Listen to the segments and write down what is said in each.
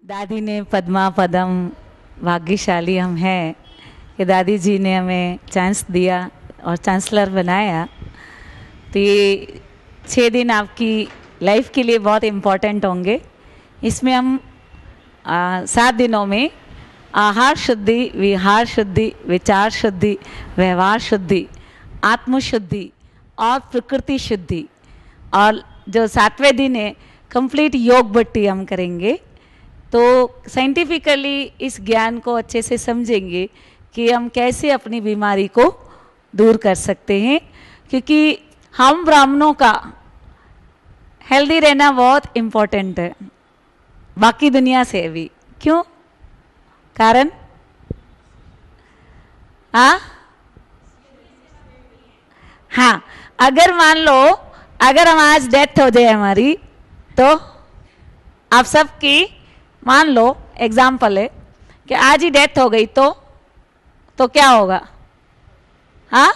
दादी ने पद्मा पदम भाग्यशाली हम हैं कि दादी जी ने हमें चांस दिया और चांसलर बनाया। तो ये 6 दिन आपकी लाइफ के लिए बहुत इम्पोर्टेंट होंगे। इसमें हम 7 दिनों में आहार शुद्धि, विहार शुद्धि, विचार शुद्धि, व्यवहार शुद्धि, आत्मशुद्धि और प्रकृति शुद्धि, और जो 7वें दिन है कंप्लीट योग भट्टी हम करेंगे। तो साइंटिफिकली इस ज्ञान को अच्छे से समझेंगे कि हम कैसे अपनी बीमारी को दूर कर सकते हैं, क्योंकि हम ब्राह्मणों का हेल्दी रहना बहुत इम्पोर्टेंट है बाकी दुनिया से भी। क्यों? कारण हाँ, अगर मान लो अगर हम आज डेथ हो जाए हमारी, तो आप सबकी मान लो एग्जाम्पल है कि आज ही डेथ हो गई, तो क्या होगा? हाँ,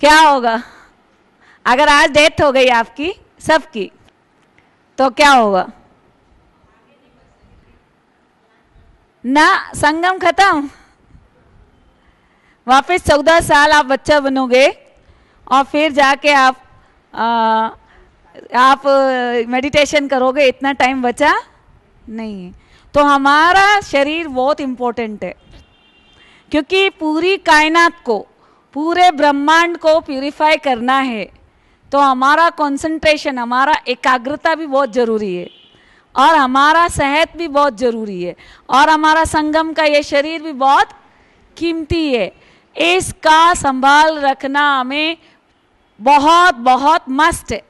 क्या होगा? अगर आज डेथ हो गई आपकी सबकी, तो क्या होगा? ना, संगम खत्म। वापस 14 साल आप बच्चा बनोगे और फिर जाके आप मेडिटेशन करोगे, इतना टाइम बचा नहीं है। तो हमारा शरीर बहुत इम्पोर्टेंट है, क्योंकि पूरी कायनात को, पूरे ब्रह्मांड को प्यूरिफाई करना है। तो हमारा कंसंट्रेशन, हमारा एकाग्रता भी बहुत ज़रूरी है, और हमारा सेहत भी बहुत ज़रूरी है, और हमारा संगम का ये शरीर भी बहुत कीमती है। इसका संभाल रखना हमें बहुत बहुत मस्ट है।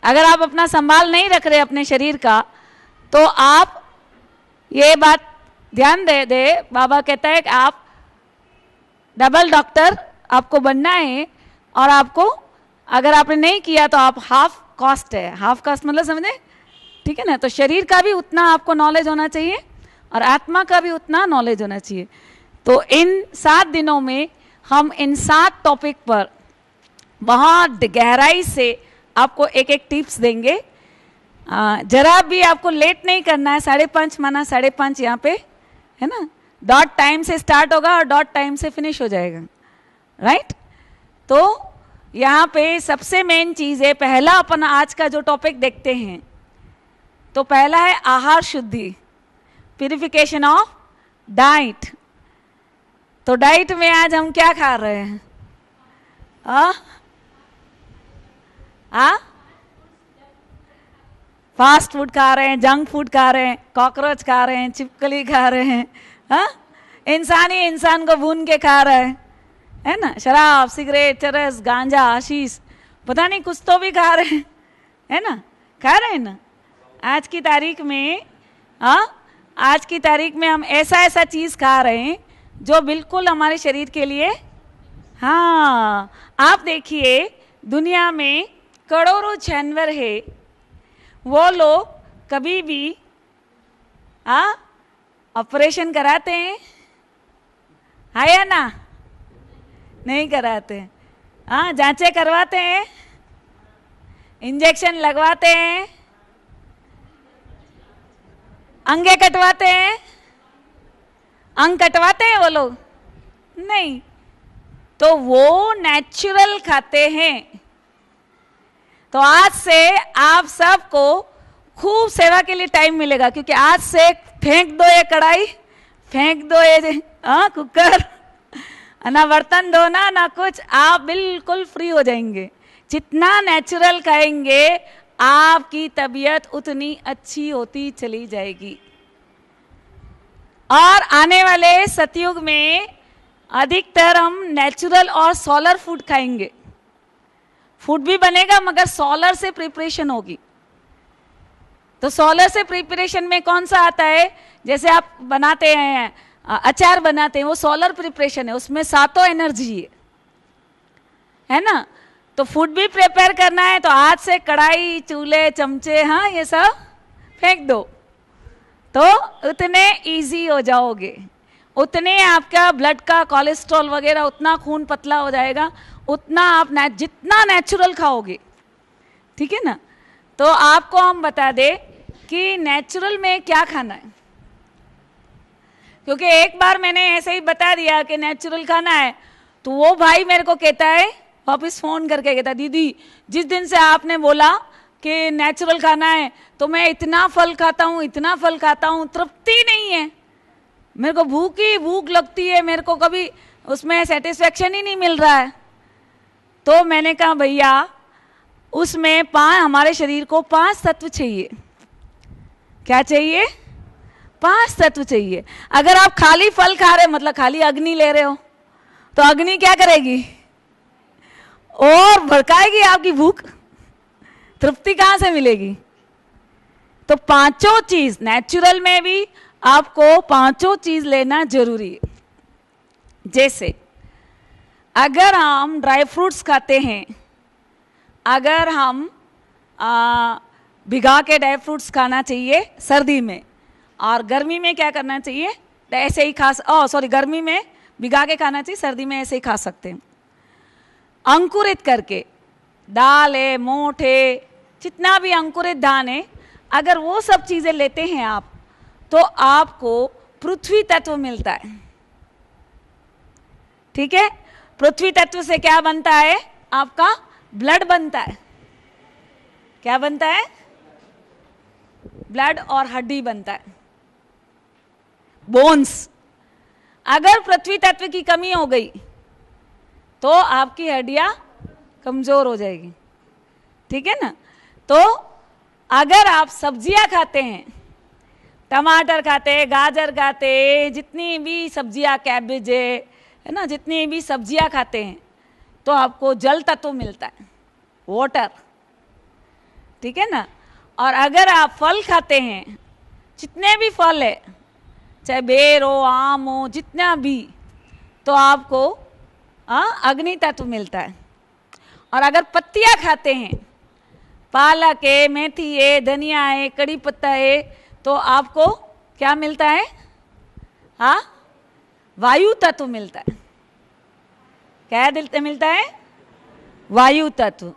अगर आप अपना संभाल नहीं रख रहे अपने शरीर का, तो आप ये बात ध्यान दे बाबा कहता है कि आप डबल डॉक्टर आपको बनना है, और आपको अगर आपने नहीं किया तो आप हाफ कॉस्ट है। हाफ कॉस्ट मतलब समझे? ठीक है ना? तो शरीर का भी उतना आपको नॉलेज होना चाहिए और आत्मा का भी उतना नॉलेज होना चाहिए। तो इन 7 दिनों में हम इन 7 टॉपिक पर बहुत गहराई से आपको एक एक टिप्स देंगे। जरा भी आपको लेट नहीं करना है। 5:30 माना 5:30 यहाँ पे है ना, डॉट टाइम से स्टार्ट होगा और डॉट टाइम से फिनिश हो जाएगा, राइट? तो यहाँ पे सबसे मेन चीज़ है, पहला अपन आज का जो टॉपिक देखते हैं, तो पहला है आहार शुद्धि, प्यूरिफिकेशन ऑफ डाइट। तो डाइट में आज हम क्या खा रहे हैं? फास्ट फूड खा रहे हैं, जंक फूड खा रहे हैं, कॉकरोच खा रहे हैं, छिपकली खा रहे हैं, इंसान ही इंसान को भून के खा रहा है ना? शराब, सिगरेट, चरस, गांजा, आशीष, पता नहीं कुछ तो भी खा रहे हैं, है ना? खा रहे हैं ना? आज की तारीख में आज की तारीख में हम ऐसा चीज खा रहे हैं जो बिल्कुल हमारे शरीर के लिए, हाँ, आप देखिए दुनिया में करोड़ों जानवर है, वो लोग कभी भी ऑपरेशन कराते हैं? है या ना? नहीं कराते हैं। जांचें करवाते हैं, इंजेक्शन लगवाते हैं, अंगे कटवाते हैं, अंग कटवाते हैं वो लोग? नहीं। तो वो नेचुरल खाते हैं। तो आज से आप सबको खूब सेवा के लिए टाइम मिलेगा, क्योंकि आज से फेंक दो ये कढ़ाई, फेंक दो ये कुकर, ना बर्तन धोना ना कुछ, आप बिल्कुल फ्री हो जाएंगे। जितना नेचुरल खाएंगे आपकी तबीयत उतनी अच्छी होती चली जाएगी। और आने वाले सतयुग में अधिकतर हम नेचुरल और सोलर फूड खाएंगे। फूड भी बनेगा मगर सोलर से प्रिपरेशन होगी। तो सोलर से प्रिपरेशन में कौन सा आता है? जैसे आप बनाते हैं, अचार बनाते हैं, वो सोलर प्रिपरेशन है, उसमें 7 एनर्जी है ना? तो फूड भी प्रिपेयर करना है, तो आज से कढ़ाई, चूल्हे, चमचे, हाँ, ये सब फेंक दो, तो उतने इजी हो जाओगे, उतने आपका ब्लड का कोलेस्ट्रॉल वगैरह, उतना खून पतला हो जाएगा, उतना आप जितना नेचुरल खाओगे, ठीक है ना? तो आपको हम बता दें कि नेचुरल में क्या खाना है, क्योंकि एक बार मैंने ऐसे ही बता दिया कि नेचुरल खाना है, तो वो भाई मेरे को कहता है, वापस फोन करके कहता है, दीदी जिस दिन से आपने बोला कि नेचुरल खाना है तो मैं इतना फल खाता हूँ, इतना फल खाता हूँ, तृप्ति नहीं है, मेरे को भूख ही भूख लगती है, मेरे को कभी उसमें सेटिस्फेक्शन ही नहीं मिल रहा है। तो मैंने कहा भैया उसमें हमारे शरीर को 5 तत्व चाहिए। क्या चाहिए? 5 तत्व चाहिए। अगर आप खाली फल खा रहे, मतलब खाली अग्नि ले रहे हो, तो अग्नि क्या करेगी? और भड़काएगी आपकी भूख, तृप्ति कहां से मिलेगी? तो 5 चीज नेचुरल में भी आपको 5 चीज लेना जरूरी है। जैसे अगर हम ड्राई फ्रूट्स खाते हैं, अगर हम भिगा के ड्राई फ्रूट्स खाना चाहिए सर्दी में, और गर्मी में क्या करना चाहिए? ऐसे ही गर्मी में भिगा के खाना चाहिए, सर्दी में ऐसे ही खा सकते हैं। अंकुरित करके दाल है, मोठ है, जितना भी अंकुरित धान है, अगर वो सब चीजें लेते हैं आप, तो आपको पृथ्वी तत्व मिलता है। ठीक है? पृथ्वी तत्व से क्या बनता है? आपका ब्लड बनता है। क्या बनता है? ब्लड और हड्डी बनता है, बोन्स। अगर पृथ्वी तत्व की कमी हो गई तो आपकी हड्डियां कमजोर हो जाएगी। ठीक है ना? तो अगर आप सब्जियां खाते हैं, टमाटर खाते, गाजर खाते, जितनी भी सब्जियां, कैबेज है ना, जितनी भी सब्जियां खाते हैं, तो आपको जल तत्व मिलता है, वाटर। ठीक है ना? और अगर आप फल खाते हैं, जितने भी फल है, चाहे बेर हो, आम हो, जितना भी, तो आपको अग्नि तत्व मिलता है। और अगर पत्तियां खाते हैं, पालक है, मेथी है, धनिया है, कड़ी पत्ता है, तो आपको क्या मिलता है? वायु तत्व मिलता है। क्या मिलता है? वायु तत्व।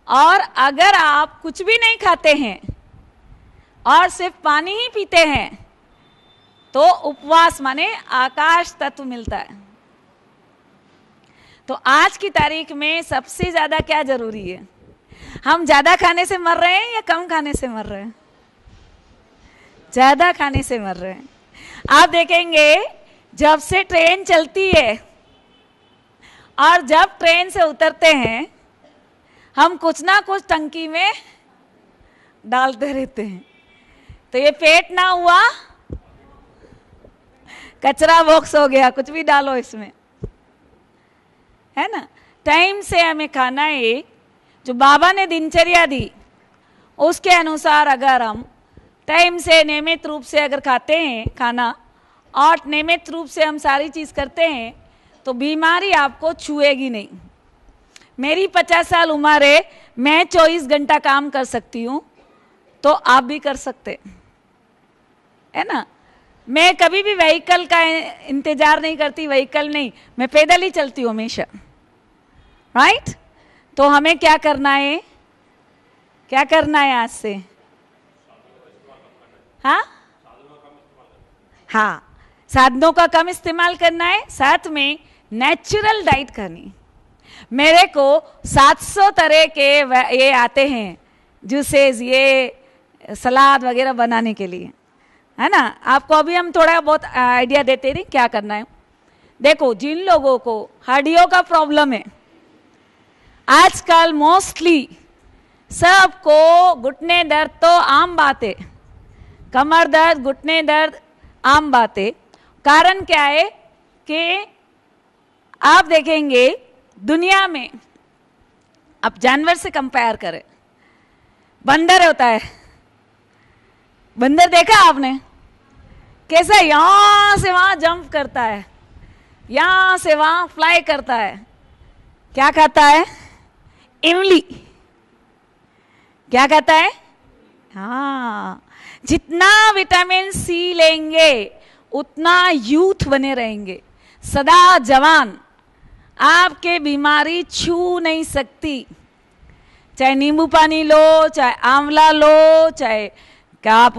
और अगर आप कुछ भी नहीं खाते हैं और सिर्फ पानी ही पीते हैं, तो उपवास माने आकाश तत्व मिलता है। तो आज की तारीख में सबसे ज्यादा क्या जरूरी है? हम ज्यादा खाने से मर रहे हैं या कम खाने से मर रहे हैं? ज्यादा खाने से मर रहे हैं। आप देखेंगे जब से ट्रेन चलती है और जब ट्रेन से उतरते हैं, हम कुछ ना कुछ टंकी में डालते रहते हैं। तो ये पेट ना हुआ, कचरा बॉक्स हो गया, कुछ भी डालो इसमें, है ना? टाइम से हमें खाना है। जो बाबा ने दिनचर्या दी, उसके अनुसार अगर हम टाइम से नियमित रूप से अगर खाते हैं खाना, और नियमित रूप से हम सारी चीज करते हैं, तो बीमारी आपको छुएगी नहीं। मेरी 50 साल उम्र है, मैं 24 घंटा काम कर सकती हूँ, तो आप भी कर सकते, है ना? मैं कभी भी व्हीकल का इंतजार नहीं करती, व्हीकल नहीं, मैं पैदल ही चलती हूँ हमेशा। राइट? तो हमें क्या करना है? क्या करना है आज से? हाँ, साधनों का कम इस्तेमाल करना है, साथ में नेचुरल डाइट करनी। मेरे को 700 तरह के ये आते हैं जूसेस, ये सलाद वगैरह बनाने के लिए, है ना? आपको अभी हम थोड़ा बहुत आइडिया देते रहे क्या करना है। देखो, जिन लोगों को हड्डियों का प्रॉब्लम है, आजकल मोस्टली सबको घुटने दर्द तो आम बात है, कमर दर्द, घुटने दर्द आम बात है। कारण क्या है कि आप देखेंगे दुनिया में, आप जानवर से कंपेयर करें, बंदर होता है, बंदर देखा आपने कैसा यहां से वहां जंप करता है, यहां से वहां फ्लाई करता है। क्या खाता है? इमली। क्या खाता है? हाँ, जितना विटामिन सी लेंगे उतना यूथ बने रहेंगे, सदा जवान। आपके बीमारी छू नहीं सकती। चाहे नींबू पानी लो, चाहे आंवला लो, चाहे कि आप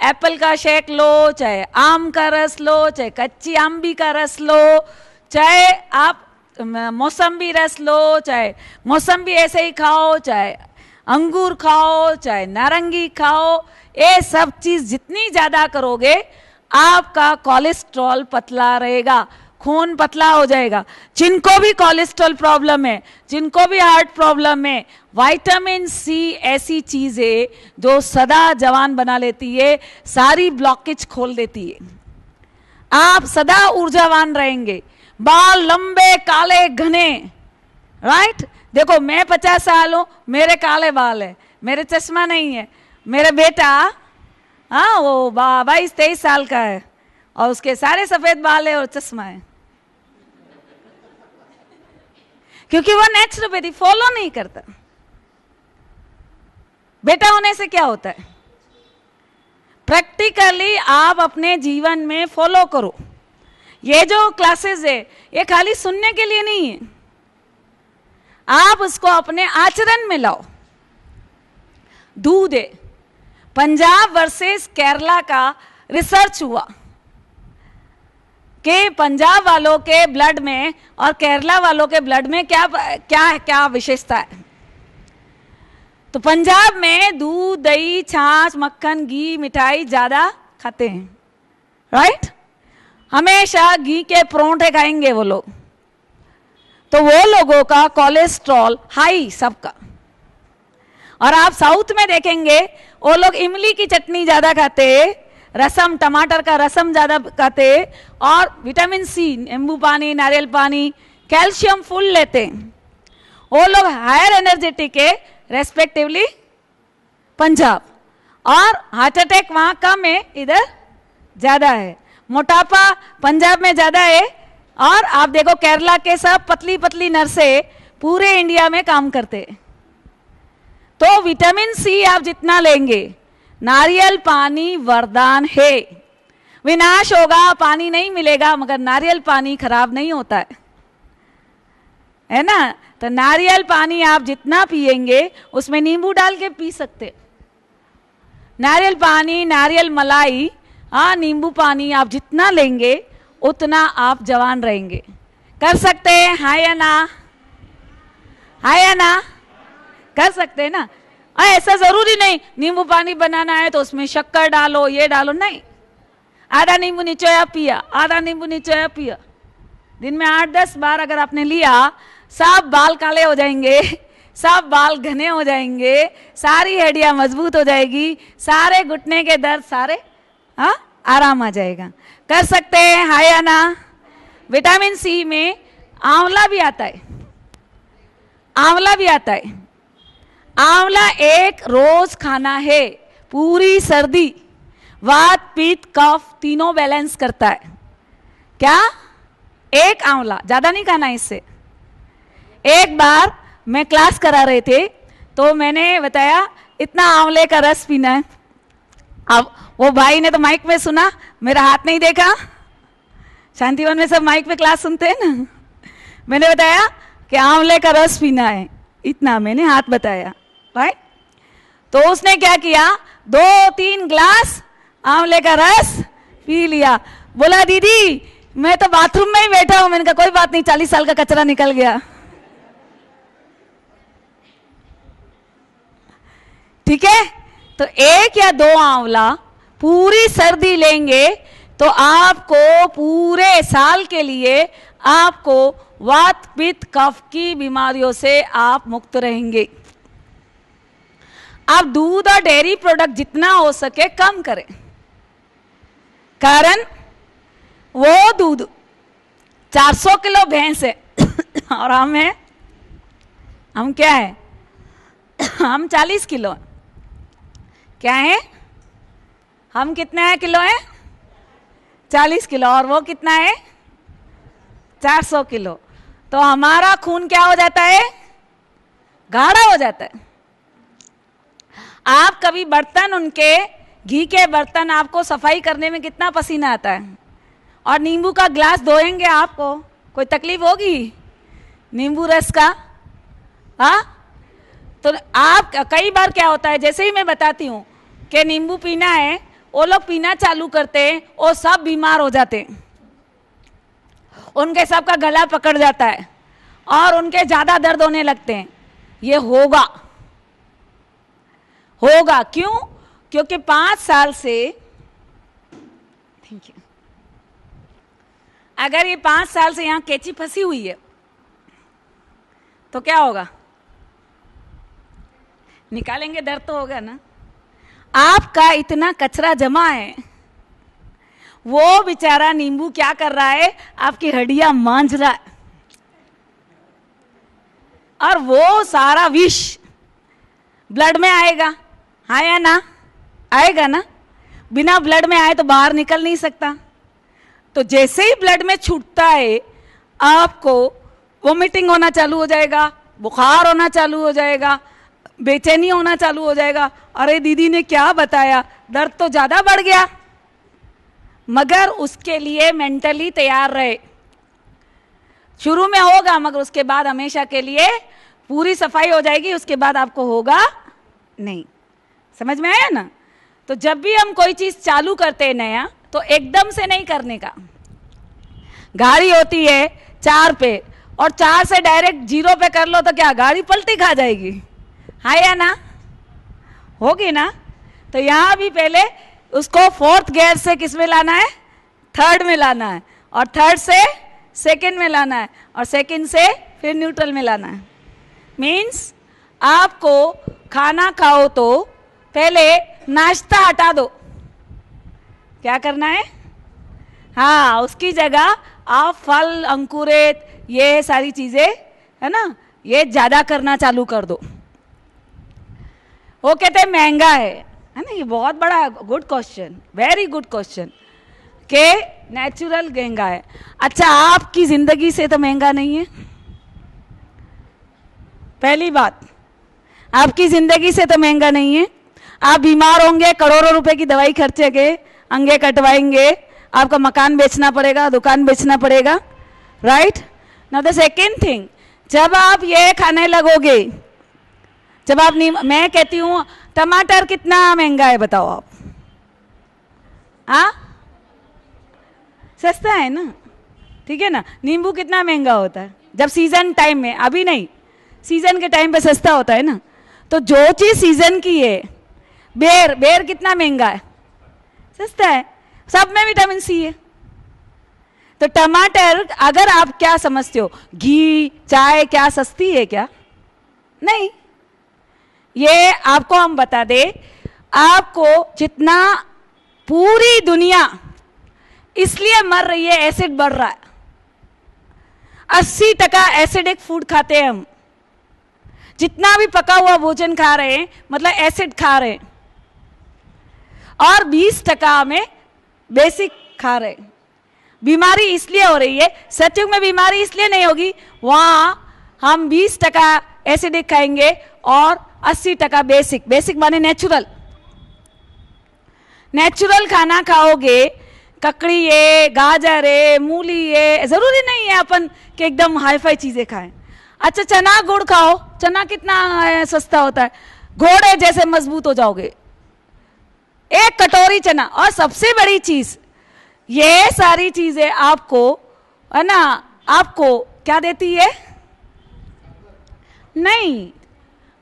एप्पल का शेक लो, चाहे आम का रस लो, चाहे कच्ची आंबी का रस लो, चाहे आप मौसम्बी रस लो, चाहे मौसम्बी ऐसे ही खाओ, चाहे अंगूर खाओ, चाहे नारंगी खाओ, ये सब चीज जितनी ज्यादा करोगे आपका कोलेस्ट्रॉल पतला रहेगा, खून पतला हो जाएगा। जिनको भी कोलेस्ट्रॉल प्रॉब्लम है, जिनको भी हार्ट प्रॉब्लम है, विटामिन सी ऐसी चीज है जो सदा जवान बना लेती है, सारी ब्लॉकेज खोल देती है, आप सदा ऊर्जावान रहेंगे, बाल लंबे काले घने, राइट। देखो मैं 50 साल हूं, मेरे काले बाल है, मेरे चश्मा नहीं है। मेरा बेटा हाँ वो 22-23 साल का है और उसके सारे सफेद बाल है और चश्मा है, क्योंकि वो नेचुरोपैथी फॉलो नहीं करता। बेटा होने से क्या होता है, प्रैक्टिकली आप अपने जीवन में फॉलो करो। ये जो क्लासेस है ये खाली सुनने के लिए नहीं है, आप उसको अपने आचरण में लाओ। दूध है, पंजाब वर्सेस केरला का रिसर्च हुआ कि पंजाब वालों के ब्लड में और केरला वालों के ब्लड में क्या क्या क्या विशेषता है। तो पंजाब में दूध, दही, छाछ, मक्खन, घी, मिठाई ज्यादा खाते हैं, राइट। हमेशा घी के परोंठे खाएंगे वो लोग, तो वो लोगों का कोलेस्ट्रॉल हाई सबका। और आप साउथ में देखेंगे वो लोग इमली की चटनी ज्यादा खाते, रसम, टमाटर का रसम ज्यादा खाते, और विटामिन सी, नींबू पानी, नारियल पानी, कैल्शियम फुल लेते। वो लोग हायर एनर्जेटिक है रेस्पेक्टिवली पंजाब, और हार्ट अटैक वहां कम है, इधर ज्यादा है। मोटापा पंजाब में ज्यादा है, और आप देखो केरला के सब पतली पतली नर्सें पूरे इंडिया में काम करते। तो विटामिन सी आप जितना लेंगे, नारियल पानी वरदान है। विनाश होगा, पानी नहीं मिलेगा, मगर नारियल पानी खराब नहीं होता है ना। तो नारियल पानी आप जितना पिएंगे उसमें नींबू डाल के पी सकते। नारियल पानी, नारियल मलाई, हाँ नींबू पानी आप जितना लेंगे उतना आप जवान रहेंगे। कर सकते हैं, हाँ या ना, हाँ या ना, कर सकते हैं ना। ऐसा जरूरी नहीं नींबू पानी बनाना है तो उसमें शक्कर डालो, ये डालो, नहीं। आधा नींबू निचोया पिया, आधा नींबू निचोया पिया, दिन में 8-10 बार अगर आपने लिया, सब बाल काले हो जाएंगे, सब बाल घने हो जाएंगे, सारी हड्डियां मजबूत हो जाएगी, सारे घुटने के दर्द सारे हाँ आराम आ जाएगा। कर सकते हैं, हाँ या ना। विटामिन सी में आंवला भी आता है, आंवला भी आता है। आंवला एक रोज खाना है, पूरी सर्दी, वात, पित्त, कफ तीनों बैलेंस करता है। क्या? एक आंवला, ज्यादा नहीं खाना इससे। एक बार मैं क्लास करा रहे थे तो मैंने बताया इतना आंवले का रस पीना है। अब वो भाई ने तो माइक में सुना, मेरा हाथ नहीं देखा। शांतिवन में सब माइक पे क्लास सुनते हैं ना। मैंने बताया कि आंवले का रस पीना है, इतना मैंने हाथ बताया, राइट। तो उसने क्या किया, 2-3 ग्लास आंवले का रस पी लिया। बोला दीदी मैं तो बाथरूम में ही बैठा हूं। मैंने कहा कोई बात नहीं, 40 साल का कचरा निकल गया। ठीक है, तो 1 या 2 आंवला पूरी सर्दी लेंगे तो आपको पूरे साल के लिए आपको वात, पित्त, कफ की बीमारियों से आप मुक्त रहेंगे। आप दूध और डेयरी प्रोडक्ट जितना हो सके कम करें, कारण वो दूध 400 किलो भैंस है और हम क्या है, हम 40 किलो हैं। क्या है, हम कितने हैं किलो हैं, 40 किलो, और वो कितना है 400 किलो। तो हमारा खून क्या हो जाता है, गाढ़ा हो जाता है। आप कभी बर्तन, उनके घी के बर्तन आपको सफाई करने में कितना पसीना आता है, और नींबू का ग्लास धोएंगे आपको कोई तकलीफ होगी नींबू रस का? हाँ, तो आप कई बार क्या होता है, जैसे ही मैं बताती हूँ कि नींबू पीना है, वो लोग पीना चालू करते हैं, वो सब बीमार हो जाते हैं, उनके सबका गला पकड़ जाता है और उनके ज्यादा दर्द होने लगते हैं। ये होगा, होगा क्यों? क्योंकि 5 साल से, थैंक यू, अगर ये 5 साल से यहां कैंची फंसी हुई है तो क्या होगा? निकालेंगे, दर्द तो होगा ना। आपका इतना कचरा जमा है, वो बेचारा नींबू क्या कर रहा है? आपकी हड्डियां मांझ रहा है, और वो सारा विष ब्लड में आएगा, हाँ या ना? आएगा ना। बिना ब्लड में आए तो बाहर निकल नहीं सकता। तो जैसे ही ब्लड में छूटता है, आपको वोमिटिंग होना चालू हो जाएगा, बुखार होना चालू हो जाएगा, बेचैनी होना चालू हो जाएगा। अरे दीदी ने क्या बताया, दर्द तो ज्यादा बढ़ गया। मगर उसके लिए मेंटली तैयार रहे। शुरू में होगा, मगर उसके बाद हमेशा के लिए पूरी सफाई हो जाएगी, उसके बाद आपको होगा नहीं। समझ में आया ना? तो जब भी हम कोई चीज चालू करते हैं नया, तो एकदम से नहीं करने का। गाड़ी होती है 4 पे, और 4 से डायरेक्ट 0 पे कर लो तो क्या गाड़ी पलटी खा जाएगी, हाँ या ना? होगी ना? तो यहां भी पहले उसको 4th गियर से किस में लाना है? 3rd में लाना है, और 3rd से 2nd में लाना है, और 2nd से फिर न्यूट्रल में लाना है। मीन्स आपको खाना खाओ तो पहले नाश्ता हटा दो। क्या करना है? हाँ, उसकी जगह आप फल, अंकुरित, ये सारी चीजें है ना, ये ज्यादा करना चालू कर दो। वो कहते हैं महंगा है ना? ये बहुत बड़ा good question, very good question, के नेचुरल महंगा है। अच्छा, आपकी जिंदगी से तो महंगा नहीं है। पहली बात, आपकी जिंदगी से तो महंगा नहीं है। आप बीमार होंगे, करोड़ों रुपए की दवाई खर्चेंगे, अंगे कटवाएंगे, आपका मकान बेचना पड़ेगा, दुकान बेचना पड़ेगा, right? Now the second thing, जब आप ये खाने लगोगे, जब आप नहीं, मैं कहती हूं टमाटर कितना महंगा है बताओ आप? हाँ, सस्ता है ना, ठीक है ना? नींबू कितना महंगा होता है जब सीजन टाइम में, अभी नहीं, सीजन के टाइम पे सस्ता होता है ना। तो जो चीज सीजन की है, बेर, बेर कितना महंगा है? सस्ता है, सब में विटामिन सी है। तो टमाटर, अगर आप क्या समझते हो, घी, चाय क्या सस्ती है क्या? नहीं। ये आपको हम बता दे, आपको जितना पूरी दुनिया इसलिए मर रही है, एसिड बढ़ रहा है। 80% एसिडिक फूड खाते हैं हम। जितना भी पका हुआ भोजन खा रहे हैं, मतलब एसिड खा रहे हैं, और 20% में बेसिक खा रहे हैं। बीमारी इसलिए हो रही है, सत्युग में बीमारी इसलिए नहीं होगी, वहां हम 20% एसिडिक खाएंगे और 80% बेसिक। बेसिक माने नेचुरल। नेचुरल खाना खाओगे, ककड़ी है, गाजर है, मूली है, जरूरी नहीं है अपन कि एकदम हाईफाई चीजें खाएं। अच्छा, चना गुड़ खाओ, चना कितना सस्ता होता है, घोड़े जैसे मजबूत हो जाओगे। 1 कटोरी चना, और सबसे बड़ी चीज, ये सारी चीजें आपको, है ना, आपको क्या देती है? नहीं,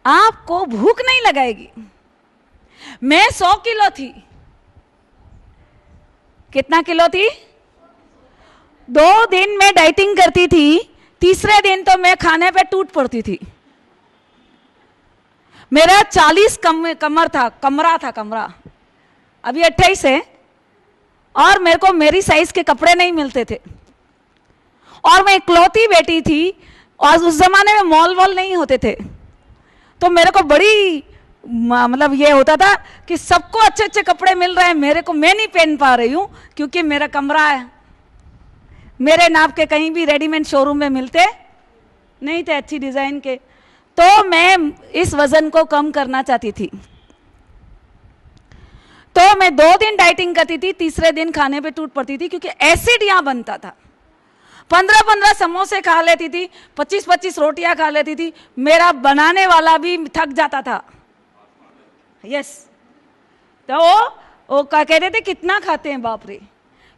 आपको भूख नहीं लगाएगी। मैं 100 किलो थी। कितना किलो थी? 2 दिन में डाइटिंग करती थी, तीसरे दिन तो मैं खाने पे टूट पड़ती थी। मेरा 40 कमरा था। अभी 28 है, और मेरे को मेरी साइज के कपड़े नहीं मिलते थे, और मैं इकलौती बेटी थी, और उस जमाने में मॉल वॉल नहीं होते थे। तो मेरे को बड़ी मतलब ये होता था कि सबको अच्छे अच्छे कपड़े मिल रहे हैं, मेरे को, मैं नहीं पहन पा रही हूं क्योंकि मेरा कमरा है, मेरे नाप के कहीं भी रेडीमेड शोरूम में मिलते नहीं थे अच्छी डिजाइन के। तो मैं इस वजन को कम करना चाहती थी, तो मैं 2 दिन डाइटिंग करती थी, तीसरे दिन खाने पे टूट पड़ती थी, क्योंकि एसिड यहां बनता था। 15-15 समोसे खा लेती थी, 25-25 रोटियां खा लेती थी, मेरा बनाने वाला भी थक जाता था। यस, तो वो कहते थे कितना खाते हैं बाप रे,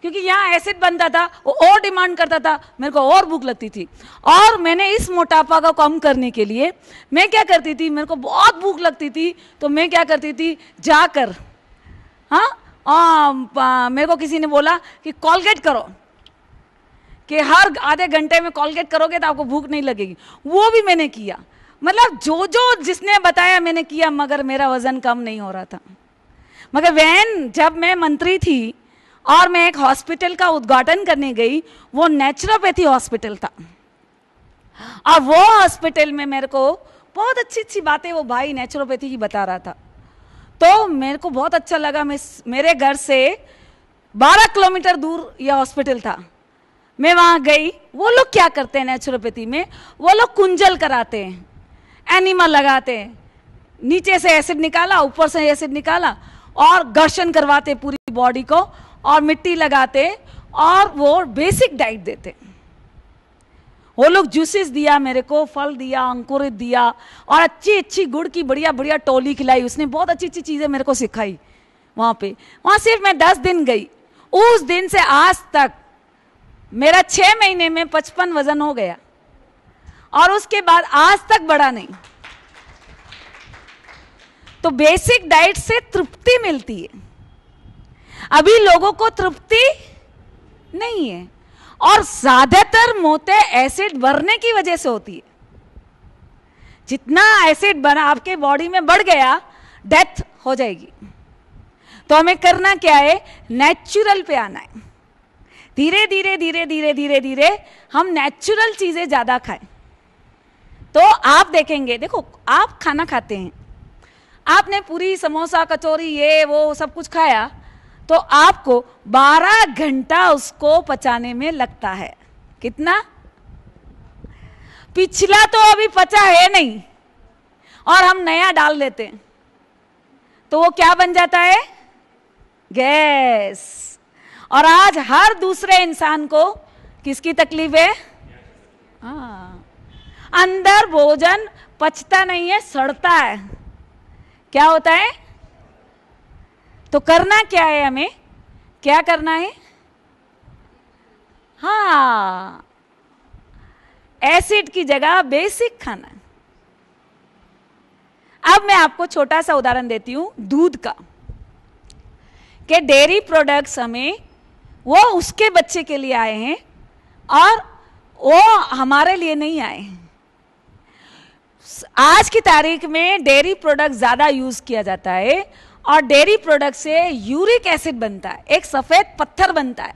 क्योंकि यहाँ एसिड बनता था, वो और डिमांड करता था, मेरे को और भूख लगती थी। और मैंने इस मोटापा को कम करने के लिए मैं क्या करती थी, मेरे को बहुत भूख लगती थी तो मैं क्या करती थी, जाकर मेरे को किसी ने बोला कि कॉलगेट करो, कि हर आधे घंटे में कॉलगेट करोगे तो आपको भूख नहीं लगेगी। वो भी मैंने किया, मतलब जो जो जिसने बताया मैंने किया, मगर मेरा वजन कम नहीं हो रहा था। मगर जब मैं मंत्री थी और मैं एक हॉस्पिटल का उद्घाटन करने गई, वो नेचुरोपैथी हॉस्पिटल था, और वो हॉस्पिटल में मेरे को बहुत अच्छी अच्छी बातें वो भाई नेचुरोपैथी की बता रहा था, तो मेरे को बहुत अच्छा लगा। मेरे घर से 12 किलोमीटर दूर यह हॉस्पिटल था, मैं वहाँ गई। वो लोग क्या करते हैं नेचुरोपैथी में, वो लोग कुंजल कराते हैं, एनिमल लगाते हैं, नीचे से एसिड निकाला, ऊपर से एसिड निकाला, और घर्षण करवाते पूरी बॉडी को, और मिट्टी लगाते, और वो बेसिक डाइट देते। वो लोग जूसेस दिया मेरे को, फल दिया, अंकुरित दिया, और अच्छी अच्छी गुड़ की बढ़िया बढ़िया टोली खिलाई। उसने बहुत अच्छी अच्छी चीज़ें मेरे को सिखाई वहाँ पे। वहाँ सिर्फ मैं 10 दिन गई, उस दिन से आज तक मेरा 6 महीने में 55 वजन हो गया, और उसके बाद आज तक बढ़ा नहीं। तो बेसिक डाइट से तृप्ति मिलती है, अभी लोगों को तृप्ति नहीं है, और ज्यादातर मौतें एसिड बढ़ने की वजह से होती है। जितना एसिड बना आपके बॉडी में बढ़ गया, डेथ हो जाएगी। तो हमें करना क्या है, नेचुरल पे आना है। धीरे धीरे धीरे धीरे धीरे धीरे हम नेचुरल चीजें ज्यादा खाएं, तो आप देखेंगे, देखो आप खाना खाते हैं, आपने पूरी समोसा कचौरी ये वो सब कुछ खाया, तो आपको 12 घंटा उसको पचाने में लगता है। कितना? पिछला तो अभी पचा है नहीं, और हम नया डाल देते हैं, तो वो क्या बन जाता है, गैस। और आज हर दूसरे इंसान को किसकी तकलीफ है, अंदर भोजन पचता नहीं है, सड़ता है। क्या होता है? तो करना क्या है, हमें क्या करना है, एसिड की जगह बेसिक खाना है। अब मैं आपको छोटा सा उदाहरण देती हूं दूध का, कि डेयरी प्रोडक्ट्स हमें वो उसके बच्चे के लिए आए हैं, और वो हमारे लिए नहीं आए हैं। आज की तारीख में डेयरी प्रोडक्ट ज्यादा यूज किया जाता है, और डेयरी प्रोडक्ट से यूरिक एसिड बनता है, एक सफेद पत्थर बनता है,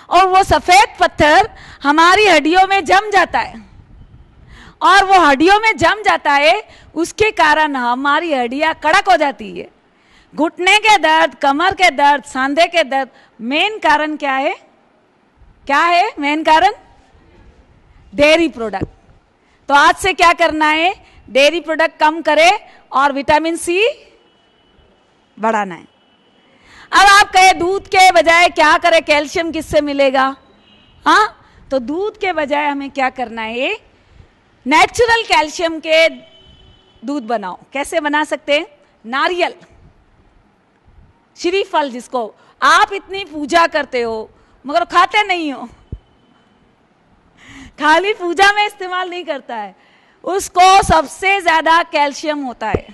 और वो सफेद पत्थर हमारी हड्डियों में जम जाता है, और वो हड्डियों में जम जाता है, उसके कारण हमारी हड्डियां कड़क हो जाती है। घुटने के दर्द, कमर के दर्द, सांधे के दर्द, मेन कारण क्या है, क्या है मेन कारण? Dairy product. तो आज से क्या करना है, डेयरी प्रोडक्ट कम करें और विटामिन सी बढ़ाना है। अब आप कहे दूध के बजाय क्या करें, कैल्शियम किससे मिलेगा? तो दूध के बजाय हमें क्या करना है, नेचुरल कैल्शियम के दूध बनाओ। कैसे बना सकते हैं? नारियल, श्रीफल, जिसको आप इतनी पूजा करते हो मगर खाते नहीं हो, खाली पूजा में इस्तेमाल नहीं करता है, उसको सबसे ज्यादा कैल्शियम होता है,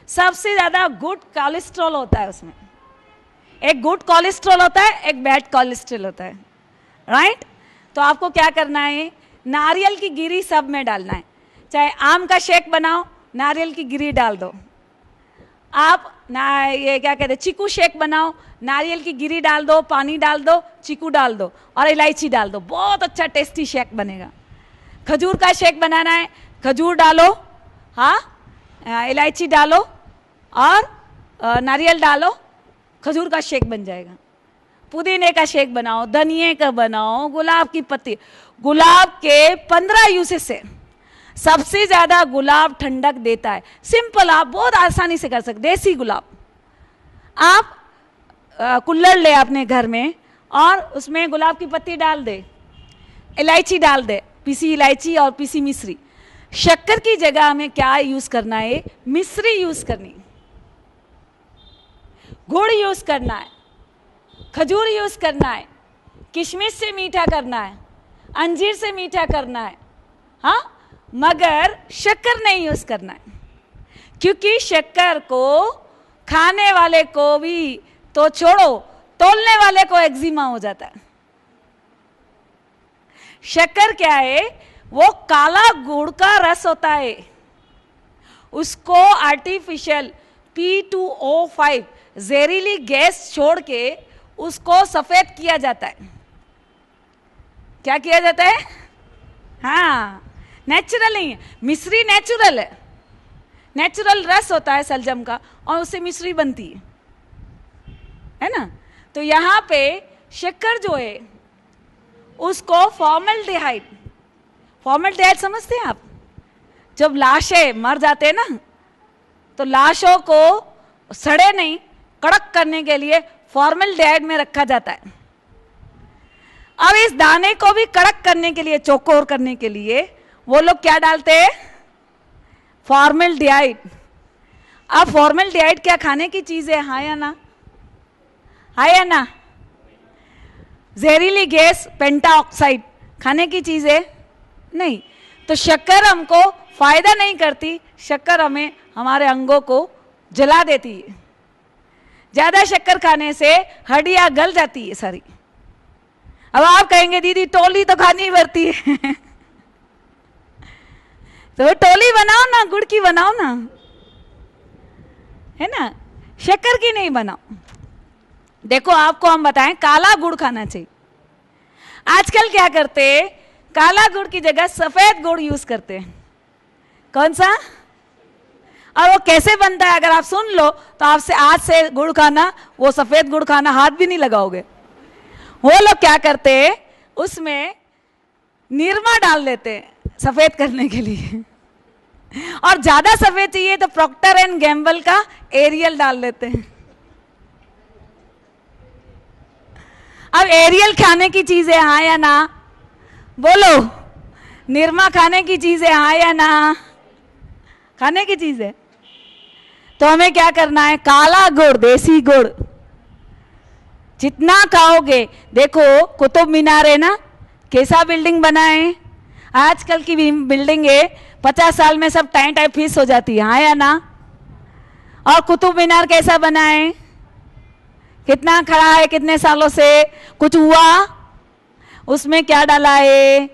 सबसे ज्यादा गुड कोलेस्ट्रॉल होता है उसमें। एक गुड कोलेस्ट्रॉल होता है, एक बैड कोलेस्ट्रॉल होता है, राइट? तो आपको क्या करना है, नारियल की गिरी सब में डालना है। चाहे आम का शेक बनाओ, नारियल की गिरी डाल दो। आप ये क्या कहते हैं, चीकू शेक बनाओ, नारियल की गिरी डाल दो, पानी डाल दो, चीकू डाल दो और इलायची डाल दो, बहुत अच्छा टेस्टी शेक बनेगा। खजूर का शेक बनाना है, खजूर डालो, इलायची डालो और नारियल डालो, खजूर का शेक बन जाएगा। पुदीने का शेक बनाओ, धनिए का बनाओ, गुलाब की पत्ती, गुलाब के 15 यूसेस से सबसे ज्यादा गुलाब ठंडक देता है। सिंपल, आप बहुत आसानी से कर सकते। देसी गुलाब, आप कुल्हड़ ले अपने घर में और उसमें गुलाब की पत्ती डाल दे, इलायची डाल दे, पीसी इलायची और पीसी मिश्री। शक्कर की जगह हमें क्या यूज करना है, मिश्री यूज करनी। गुड़ यूज करना है, खजूर यूज करना है, किशमिश से मीठा करना है, अंजीर से मीठा करना है, हाँ, मगर शक्कर नहीं यूज करना है, क्योंकि शक्कर को खाने वाले को भी तो छोड़ो, तोलने वाले को एक्जिमा हो जाता है। शक्कर क्या है? वो काला गुड़ का रस होता है, उसको आर्टिफिशियल P2O5 जहरीली गैस छोड़ के उसको सफेद किया जाता है। क्या किया जाता है? हाँ, नेचुरल नहीं है, मिश्री नेचुरल है, नेचुरल रस होता है सलजम का और उससे मिश्री बनती है ना। तो यहाँ पे शक्कर जो है उसको फॉर्मल्डिहाइड, फॉर्मल्डिहाइड समझते हैं आप? जब लाशें मर जाते हैं ना, तो लाशों को सड़े नहीं, कड़क करने के लिए फॉर्मल्डिहाइड में रखा जाता है। अब इस दाने को भी कड़क करने के लिए, चौकोर करने के लिए वो लोग क्या डालते हैं? फॉर्मल्डिहाइड। अब फॉर्मल्डिहाइड क्या खाने की चीज है? हाँ या ना? हाँ या ना? जहरीली गैस पेंटाऑक्साइड खाने की चीज है? नहीं। तो शक्कर हमको फायदा नहीं करती, शक्कर हमें हमारे अंगों को जला देती है। ज्यादा शक्कर खाने से हड्डियां गल जाती है सारी। अब आप कहेंगे दीदी टोली तो खानी पड़ती है तो टोली बनाओ ना, गुड़ की बनाओ ना, है ना, शक्कर की नहीं बनाओ। देखो आपको हम बताएं, काला गुड़ खाना चाहिए। आजकल क्या करते हैं? काला गुड़ की जगह सफेद गुड़ यूज करते हैं। कौन सा? और वो कैसे बनता है अगर आप सुन लो तो आपसे आज से गुड़ खाना, वो सफेद गुड़ खाना हाथ भी नहीं लगाओगे। वो लोग क्या करते हैं? उसमें निरमा डाल देते हैं सफेद करने के लिए और ज्यादा सफेद चाहिए तो प्रॉक्टर एंड गैम्बल का एरियल डाल देते हैं। अब एरियल खाने की चीज है, हाँ या ना? बोलो, निरमा खाने की चीज है, हाँ या ना? खाने की चीज है। तो हमें क्या करना है? काला गुड़, देसी गुड़ जितना खाओगे। देखो कुतुब मीनार है ना, कैसा बिल्डिंग बना है? आजकल की बिल्डिंग है 50 साल में सब टाइम टाइम फीस हो जाती है, हाँ या ना? और कुतुब मीनार कैसा बना है? कितना खड़ा है, कितने सालों से? कुछ हुआ? उसमें क्या डाला है?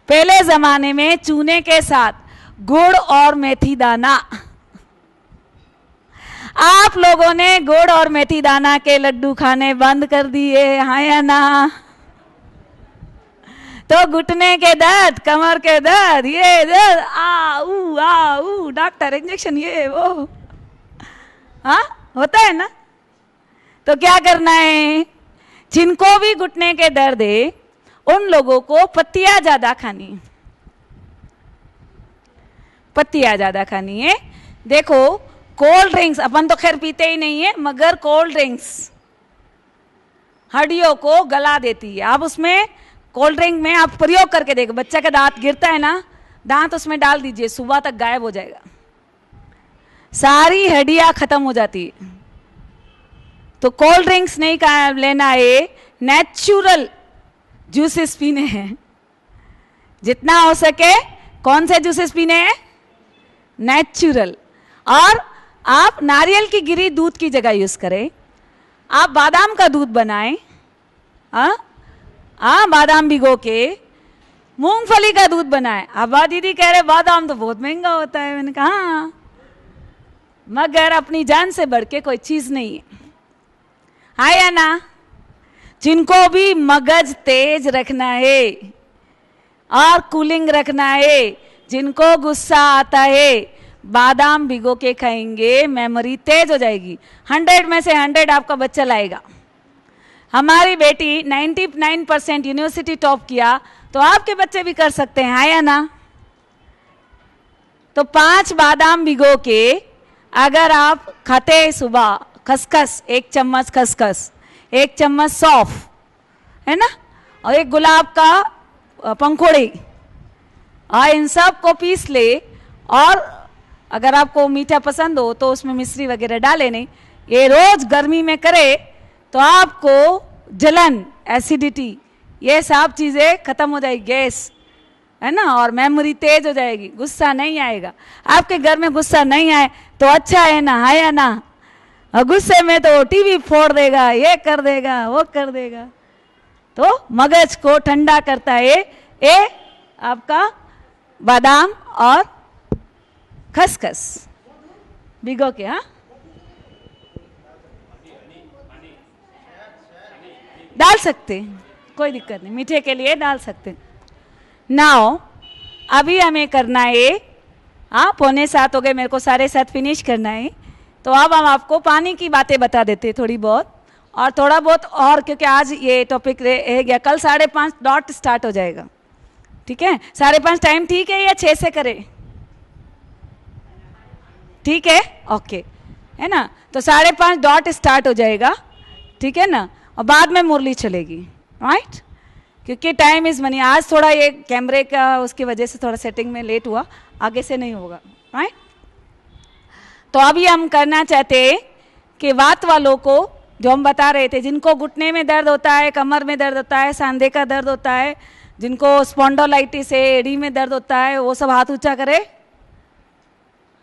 पहले जमाने में चूने के साथ गुड़ और मेथी दाना। आप लोगों ने गुड़ और मेथी दाना के लड्डू खाने बंद कर दिए, हाँ या ना? तो घुटने के दर्द, कमर के दर्द, ये दर्द, आ डॉक्टर इंजेक्शन, ये वो, हाँ होता है ना। तो क्या करना है? जिनको भी घुटने के दर्द है उन लोगों को पत्तियां ज्यादा खानी है, पत्तियां ज्यादा खानी है। देखो कोल्ड ड्रिंक्स अपन तो खैर पीते ही नहीं है, मगर कोल्ड ड्रिंक्स हड्डियों को गला देती है। आप उसमें कोल्ड ड्रिंक में आप प्रयोग करके देखो, बच्चा का दांत गिरता है ना, दांत उसमें डाल दीजिए, सुबह तक गायब हो जाएगा, सारी हड्डियां खत्म हो जाती है। तो कोल्ड ड्रिंक्स नहीं लेना है, नेचुरल जूसेस पीने हैं जितना हो सके। कौन से जूसेस पीने हैं? नेचुरल। और आप नारियल की गिरी दूध की जगह यूज करें। आप बादाम का दूध बनाएं, बादाम भिगो के, मूंगफली का दूध बनाएं। अब दीदी कह रहे बादाम तो बहुत महंगा होता है। मैंने कहा हाँ, मगर अपनी जान से बढ़ के कोई चीज नहीं है, हाँ या ना? जिनको भी मगज तेज रखना है और कूलिंग रखना है, जिनको गुस्सा आता है, बादाम भिगो के खाएंगे, मेमोरी तेज हो जाएगी। 100 में से 100 आपका बच्चा लाएगा। हमारी बेटी 99% यूनिवर्सिटी टॉप किया, तो आपके बच्चे भी कर सकते हैं, हाँ या ना? तो 5 बादाम भिगो के अगर आप खाते सुबह, खसखस 1 चम्मच, खसखस 1 चम्मच सौंफ, है ना, और 1 गुलाब का पंखुड़ी, और इन सब को पीस ले। और अगर आपको मीठा पसंद हो तो उसमें मिश्री वगैरह डाले नहीं, ये रोज गर्मी में करे तो आपको जलन, एसिडिटी, ये सब चीज़ें खत्म हो जाएगी, गैस है ना, और मेमोरी तेज हो जाएगी, गुस्सा नहीं आएगा। आपके घर में गुस्सा नहीं आए तो अच्छा है ना, है या ना। और गुस्से में तो टीवी फोड़ देगा, ये कर देगा, वो कर देगा। तो मगज को ठंडा करता है ये आपका बादाम और खसखस भिगो के। हाँ, डाल सकते हैं, कोई दिक्कत नहीं, मीठे के लिए डाल सकते हैं। नाउ अभी हमें करना है, हाँ 6:45 हो गए, मेरे को 7:30 फिनिश करना है। तो अब हम आपको पानी की बातें बता देते हैं थोड़ी बहुत, और थोड़ा बहुत और, क्योंकि आज ये टॉपिक रह गया, कल 5:30 डॉट स्टार्ट हो जाएगा। ठीक है, 5:30 टाइम ठीक है या 6 से करें? ठीक है, ओके, है ना। तो 5:30 डॉट स्टार्ट हो जाएगा, ठीक है ना, और बाद में मुरली चलेगी, राइट, क्योंकि टाइम इज मनी। आज थोड़ा ये कैमरे का उसकी वजह से थोड़ा सेटिंग में लेट हुआ, आगे से नहीं होगा, राइट। तो अभी हम करना चाहते हैं कि वात वालों को, जो हम बता रहे थे, जिनको घुटने में दर्द होता है, कमर में दर्द होता है, सांधे का दर्द होता है, जिनको स्पॉन्डोलाइटिस है, एड़ी में दर्द होता है, वो सब हाथ ऊंचा करे।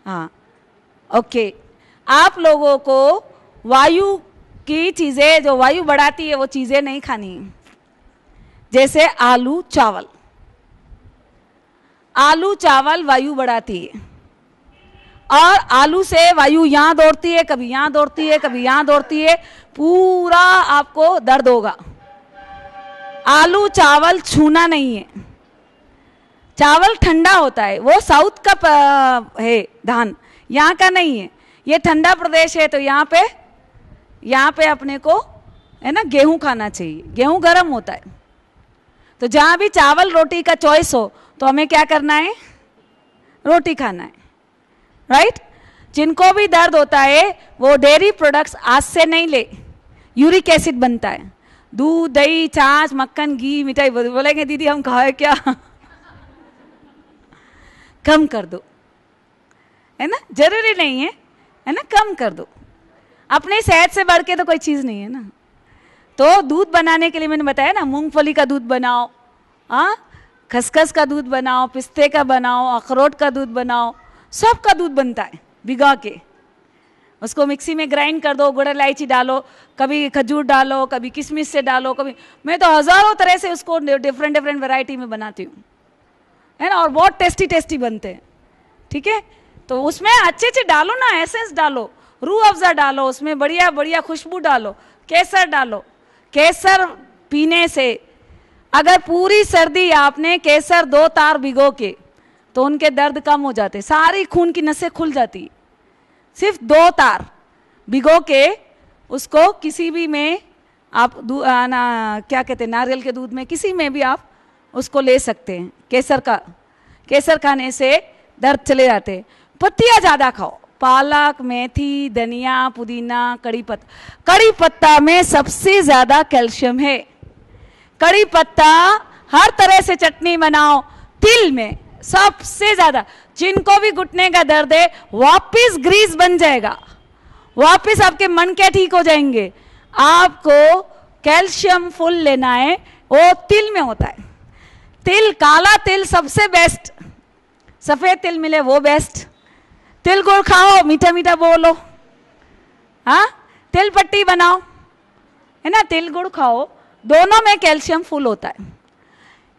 हाँ, ओके। आप लोगों को वायु की चीज़ें, जो वायु बढ़ाती है, वो चीज़ें नहीं खानी, जैसे आलू चावल। आलू चावल वायु बढ़ाती है, और आलू से वायु यहाँ दौड़ती है, कभी यहाँ दौड़ती है, कभी यहाँ दौड़ती है, पूरा आपको दर्द होगा। आलू चावल छूना नहीं है। चावल ठंडा होता है, वो साउथ का है धान, यहाँ का नहीं है। ये ठंडा प्रदेश है, तो यहाँ पे अपने को है ना गेहूं खाना चाहिए। गेहूं गर्म होता है, तो जहाँ भी चावल रोटी का चॉइस हो तो हमें क्या करना है, रोटी खाना है, राइट। जिनको भी दर्द होता है वो डेयरी प्रोडक्ट्स आज से नहीं ले, यूरिक एसिड बनता है, दूध, दही, छाछ, मक्खन, घी, मिठाई। बोलेंगे दीदी हम खाए क्या? कम कर दो, है ना, जरूरी नहीं है ना, कम कर दो। अपनी सेहत से बढ़ के तो कोई चीज़ नहीं है ना। तो दूध बनाने के लिए मैंने बताया ना, मूंगफली का दूध बनाओ, हाँ, खसखस का दूध बनाओ, पिस्ते का बनाओ, अखरोट का दूध बनाओ, सब का दूध बनता है भिगा के। उसको मिक्सी में ग्राइंड कर दो, गुड़ इलायची डालो, कभी खजूर डालो, कभी किशमिश से डालो, कभी, मैं तो हज़ारों तरह से उसको डिफरेंट वैरायटी में बनाती हूँ, है ना, और बहुत टेस्टी बनते हैं। ठीक है, तो उसमें अच्छे डालो ना, एसेंस डालो, रूह अफ़ज़ा डालो, उसमें बढ़िया खुशबू डालो, केसर डालो। केसर पीने से, अगर पूरी सर्दी आपने केसर 2 तार भिगो के, तो उनके दर्द कम हो जाते, सारी खून की नसें खुल जाती। सिर्फ 2 तार भिगो के उसको किसी भी में आप क्या कहते हैं, नारियल के दूध में, किसी में भी आप उसको ले सकते हैं। केसर खाने से दर्द चले जाते हैं। पत्तियाँ ज़्यादा खाओ, पालक, मेथी, धनिया, पुदीना, कड़ी पत्ता में सबसे ज़्यादा कैल्शियम है। कड़ी पत्ता हर तरह से चटनी बनाओ, तिल में सबसे ज़्यादा। जिनको भी घुटने का दर्द है, वापिस ग्रीस बन जाएगा, वापिस आपके मन के ठीक हो जाएंगे। आपको कैल्शियम फुल लेना है, वो तिल में होता है। तिल, काला तिल सबसे बेस्ट, सफ़ेद तिल मिले वो बेस्ट। तिल गुड़ खाओ, मीठा बोलो, हाँ, तिल पट्टी बनाओ, है ना, तिल गुड़ खाओ, दोनों में कैल्शियम फुल होता है।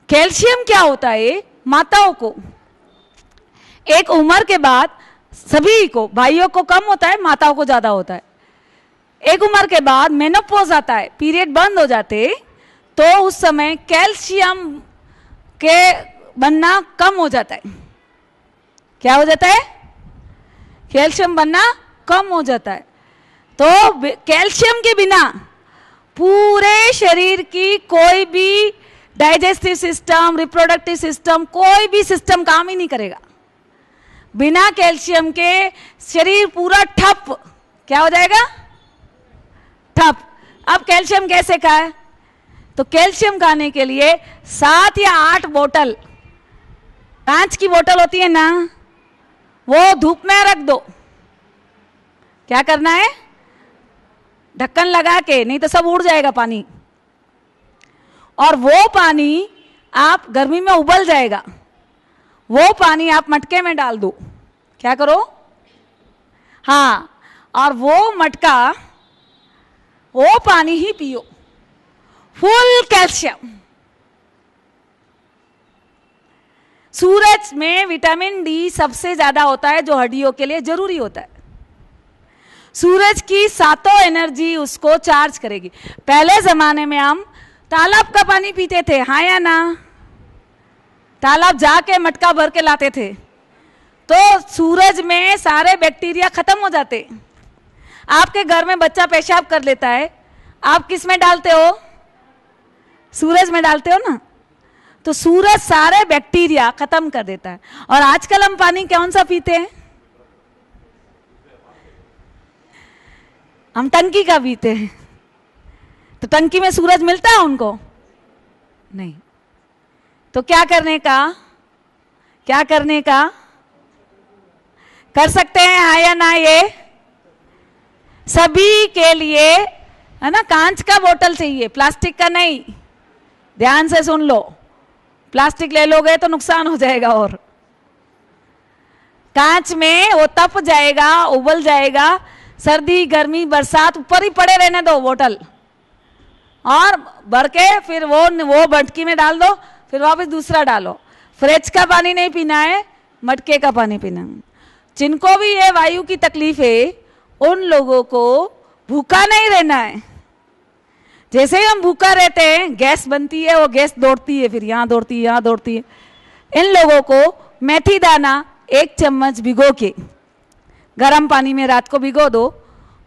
कैल्शियम क्या होता है, माताओं को एक उम्र के बाद, सभी को, भाइयों को कम होता है, माताओं को ज़्यादा होता है। एक उम्र के बाद मेनोपॉज आता है, पीरियड बंद हो जाते, तो उस समय कैल्शियम के बनना कम हो जाता है। क्या हो जाता है, कैल्शियम बनना कम हो जाता है। तो कैल्शियम के बिना पूरे शरीर की कोई भी डाइजेस्टिव सिस्टम, रिप्रोडक्टिव सिस्टम, कोई भी सिस्टम काम ही नहीं करेगा। बिना कैल्शियम के शरीर पूरा ठप, क्या हो जाएगा, ठप। अब कैल्शियम कैसे खाए, तो कैल्शियम खाने के लिए 7 या 8 बोतल, कांच की बोतल होती है ना, वो धूप में रख दो। क्या करना है, ढक्कन लगा के, नहीं तो सब उड़ जाएगा पानी। और वो पानी आप गर्मी में उबल जाएगा, वो पानी आप मटके में डाल दो। क्या करो? हाँ, और वो मटका, वो पानी ही पियो, फुल कैल्शियम। सूरज में विटामिन डी सबसे ज्यादा होता है, जो हड्डियों के लिए जरूरी होता है। सूरज की सातों एनर्जी उसको चार्ज करेगी। पहले जमाने में हम तालाब का पानी पीते थे, हाँ या ना? तालाब जाके मटका भर के लाते थे, तो सूरज में सारे बैक्टीरिया खत्म हो जाते। आपके घर में बच्चा पेशाब कर लेता है, आप किस में डालते हो? सूरज में डालते हो ना। तो सूरज सारे बैक्टीरिया खत्म कर देता है। और आजकल हम पानी कौन सा पीते हैं? हम टंकी का पीते हैं। तो टंकी में सूरज मिलता है उनको? नहीं। तो क्या करने का? क्या करने का? कर सकते हैं हाँ या ना? ये सभी के लिए है ना। कांच का बोतल चाहिए, प्लास्टिक का नहीं। ध्यान से सुन लो, प्लास्टिक ले लोगे तो नुकसान हो जाएगा। और कांच में वो तप जाएगा, उबल जाएगा। सर्दी गर्मी बरसात ऊपर ही पड़े रहने दो बोतल, और भर के फिर वो मटकी में डाल दो, फिर वापस दूसरा डालो। फ्रिज का पानी नहीं पीना है, मटके का पानी पीना है। जिनको भी ये वायु की तकलीफ है, उन लोगों को भूखा नहीं रहना है। जैसे ही हम भूखा रहते हैं, गैस बनती है, वो गैस दौड़ती है, फिर यहाँ दौड़ती है, यहाँ दौड़ती है। इन लोगों को मेथी दाना 1 चम्मच भिगो के गर्म पानी में रात को भिगो दो,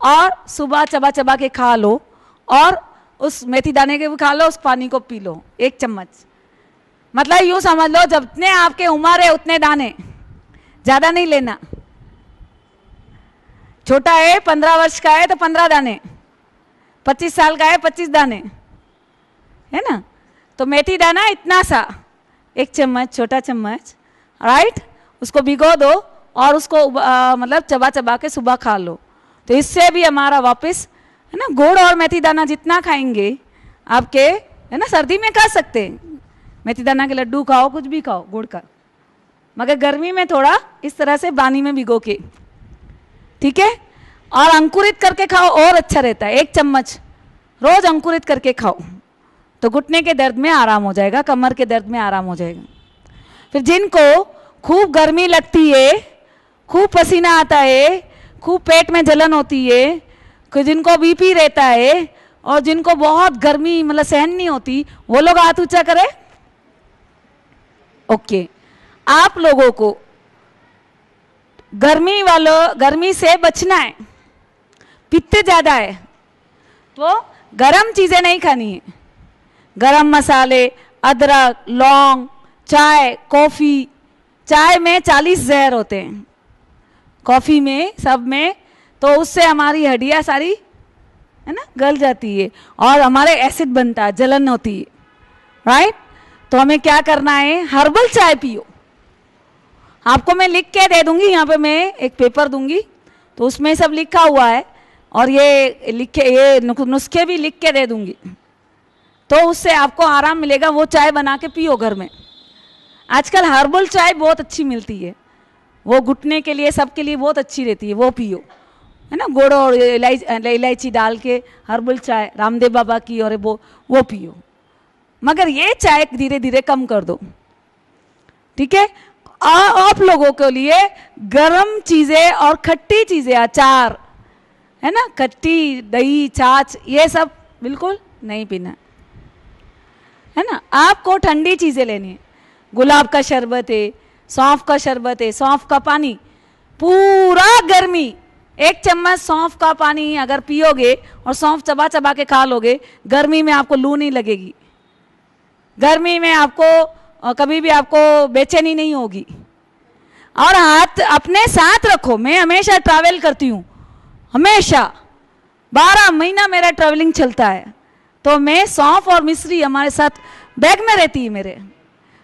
और सुबह चबा चबा के खा लो, और उस मेथी दाने के भी खा लो, उस पानी को पी लो 1 चम्मच। मतलब यूँ समझ लो, जितने आपके उम्र है उतने दाने, ज़्यादा नहीं लेना। छोटा है 15 वर्ष का है तो 15 दाने, 25 साल का है 25 दाने, है ना। तो मेथी दाना इतना सा 1 चम्मच, छोटा चम्मच, राइट। उसको भिगो दो और उसको मतलब चबा चबा के सुबह खा लो। तो इससे भी हमारा वापस है ना, गुड़ और मेथी दाना जितना खाएंगे आपके, है ना, सर्दी में खा सकते हैं, मेथी दाना के लड्डू खाओ, कुछ भी खाओ गुड़ का, मगर गर्मी में थोड़ा इस तरह से पानी में भिगो के, ठीक है। और अंकुरित करके खाओ और अच्छा रहता है। 1 चम्मच रोज अंकुरित करके खाओ, तो घुटने के दर्द में आराम हो जाएगा, कमर के दर्द में आराम हो जाएगा। फिर जिनको खूब गर्मी लगती है, खूब पसीना आता है, खूब पेट में जलन होती है, जिनको बीपी रहता है, और जिनको बहुत गर्मी मतलब सहन नहीं होती, वो लोग हाथ ऊंचा करें। ओके, आप लोगों को गर्मी से बचना है, पित्त ज्यादा है, तो गरम चीजें नहीं खानी है। गरम मसाले, अदरक, लौंग, चाय, कॉफी। चाय में 40 जहर होते हैं, कॉफी में, सब में। तो उससे हमारी हड्डियां सारी है ना गल जाती है, और हमारे एसिड बनता है, जलन होती है, राइट। तो हमें क्या करना है? हर्बल चाय पियो। आपको मैं लिख के दे दूंगी, यहाँ पे मैं एक पेपर दूंगी, तो उसमें सब लिखा हुआ है, और ये नुस्खे भी लिख के दे दूंगी, तो उससे आपको आराम मिलेगा। वो चाय बना के पियो घर में। आजकल हर्बल चाय बहुत अच्छी मिलती है, वो घुटने के लिए, सबके लिए बहुत अच्छी रहती है, वो पियो, है ना। गुड़ और इलायची डाल के हर्बल चाय, रामदेव बाबा की, और वो पियो। मगर ये चाय धीरे धीरे कम कर दो, ठीक है। आप लोगों के लिए गरम चीजें और खट्टी चीजें, अचार, है ना, खट्टी दही, छाछ, ये सब बिल्कुल नहीं पीना, है ना। आपको ठंडी चीजें लेनी है। गुलाब का शरबत है, सौंफ का शरबत है, सौंफ का पानी, पूरा गर्मी 1 चम्मच सौंफ का पानी अगर पियोगे और सौंफ चबा चबा के खा लोगे, गर्मी में आपको लू नहीं लगेगी, गर्मी में आपको कभी भी आपको बेचैनी नहीं होगी। और हाथ अपने साथ रखो। मैं हमेशा ट्रैवल करती हूँ, हमेशा 12 महीना मेरा ट्रैवलिंग चलता है, तो मैं सौंफ और मिश्री हमारे साथ बैग में रहती है मेरे।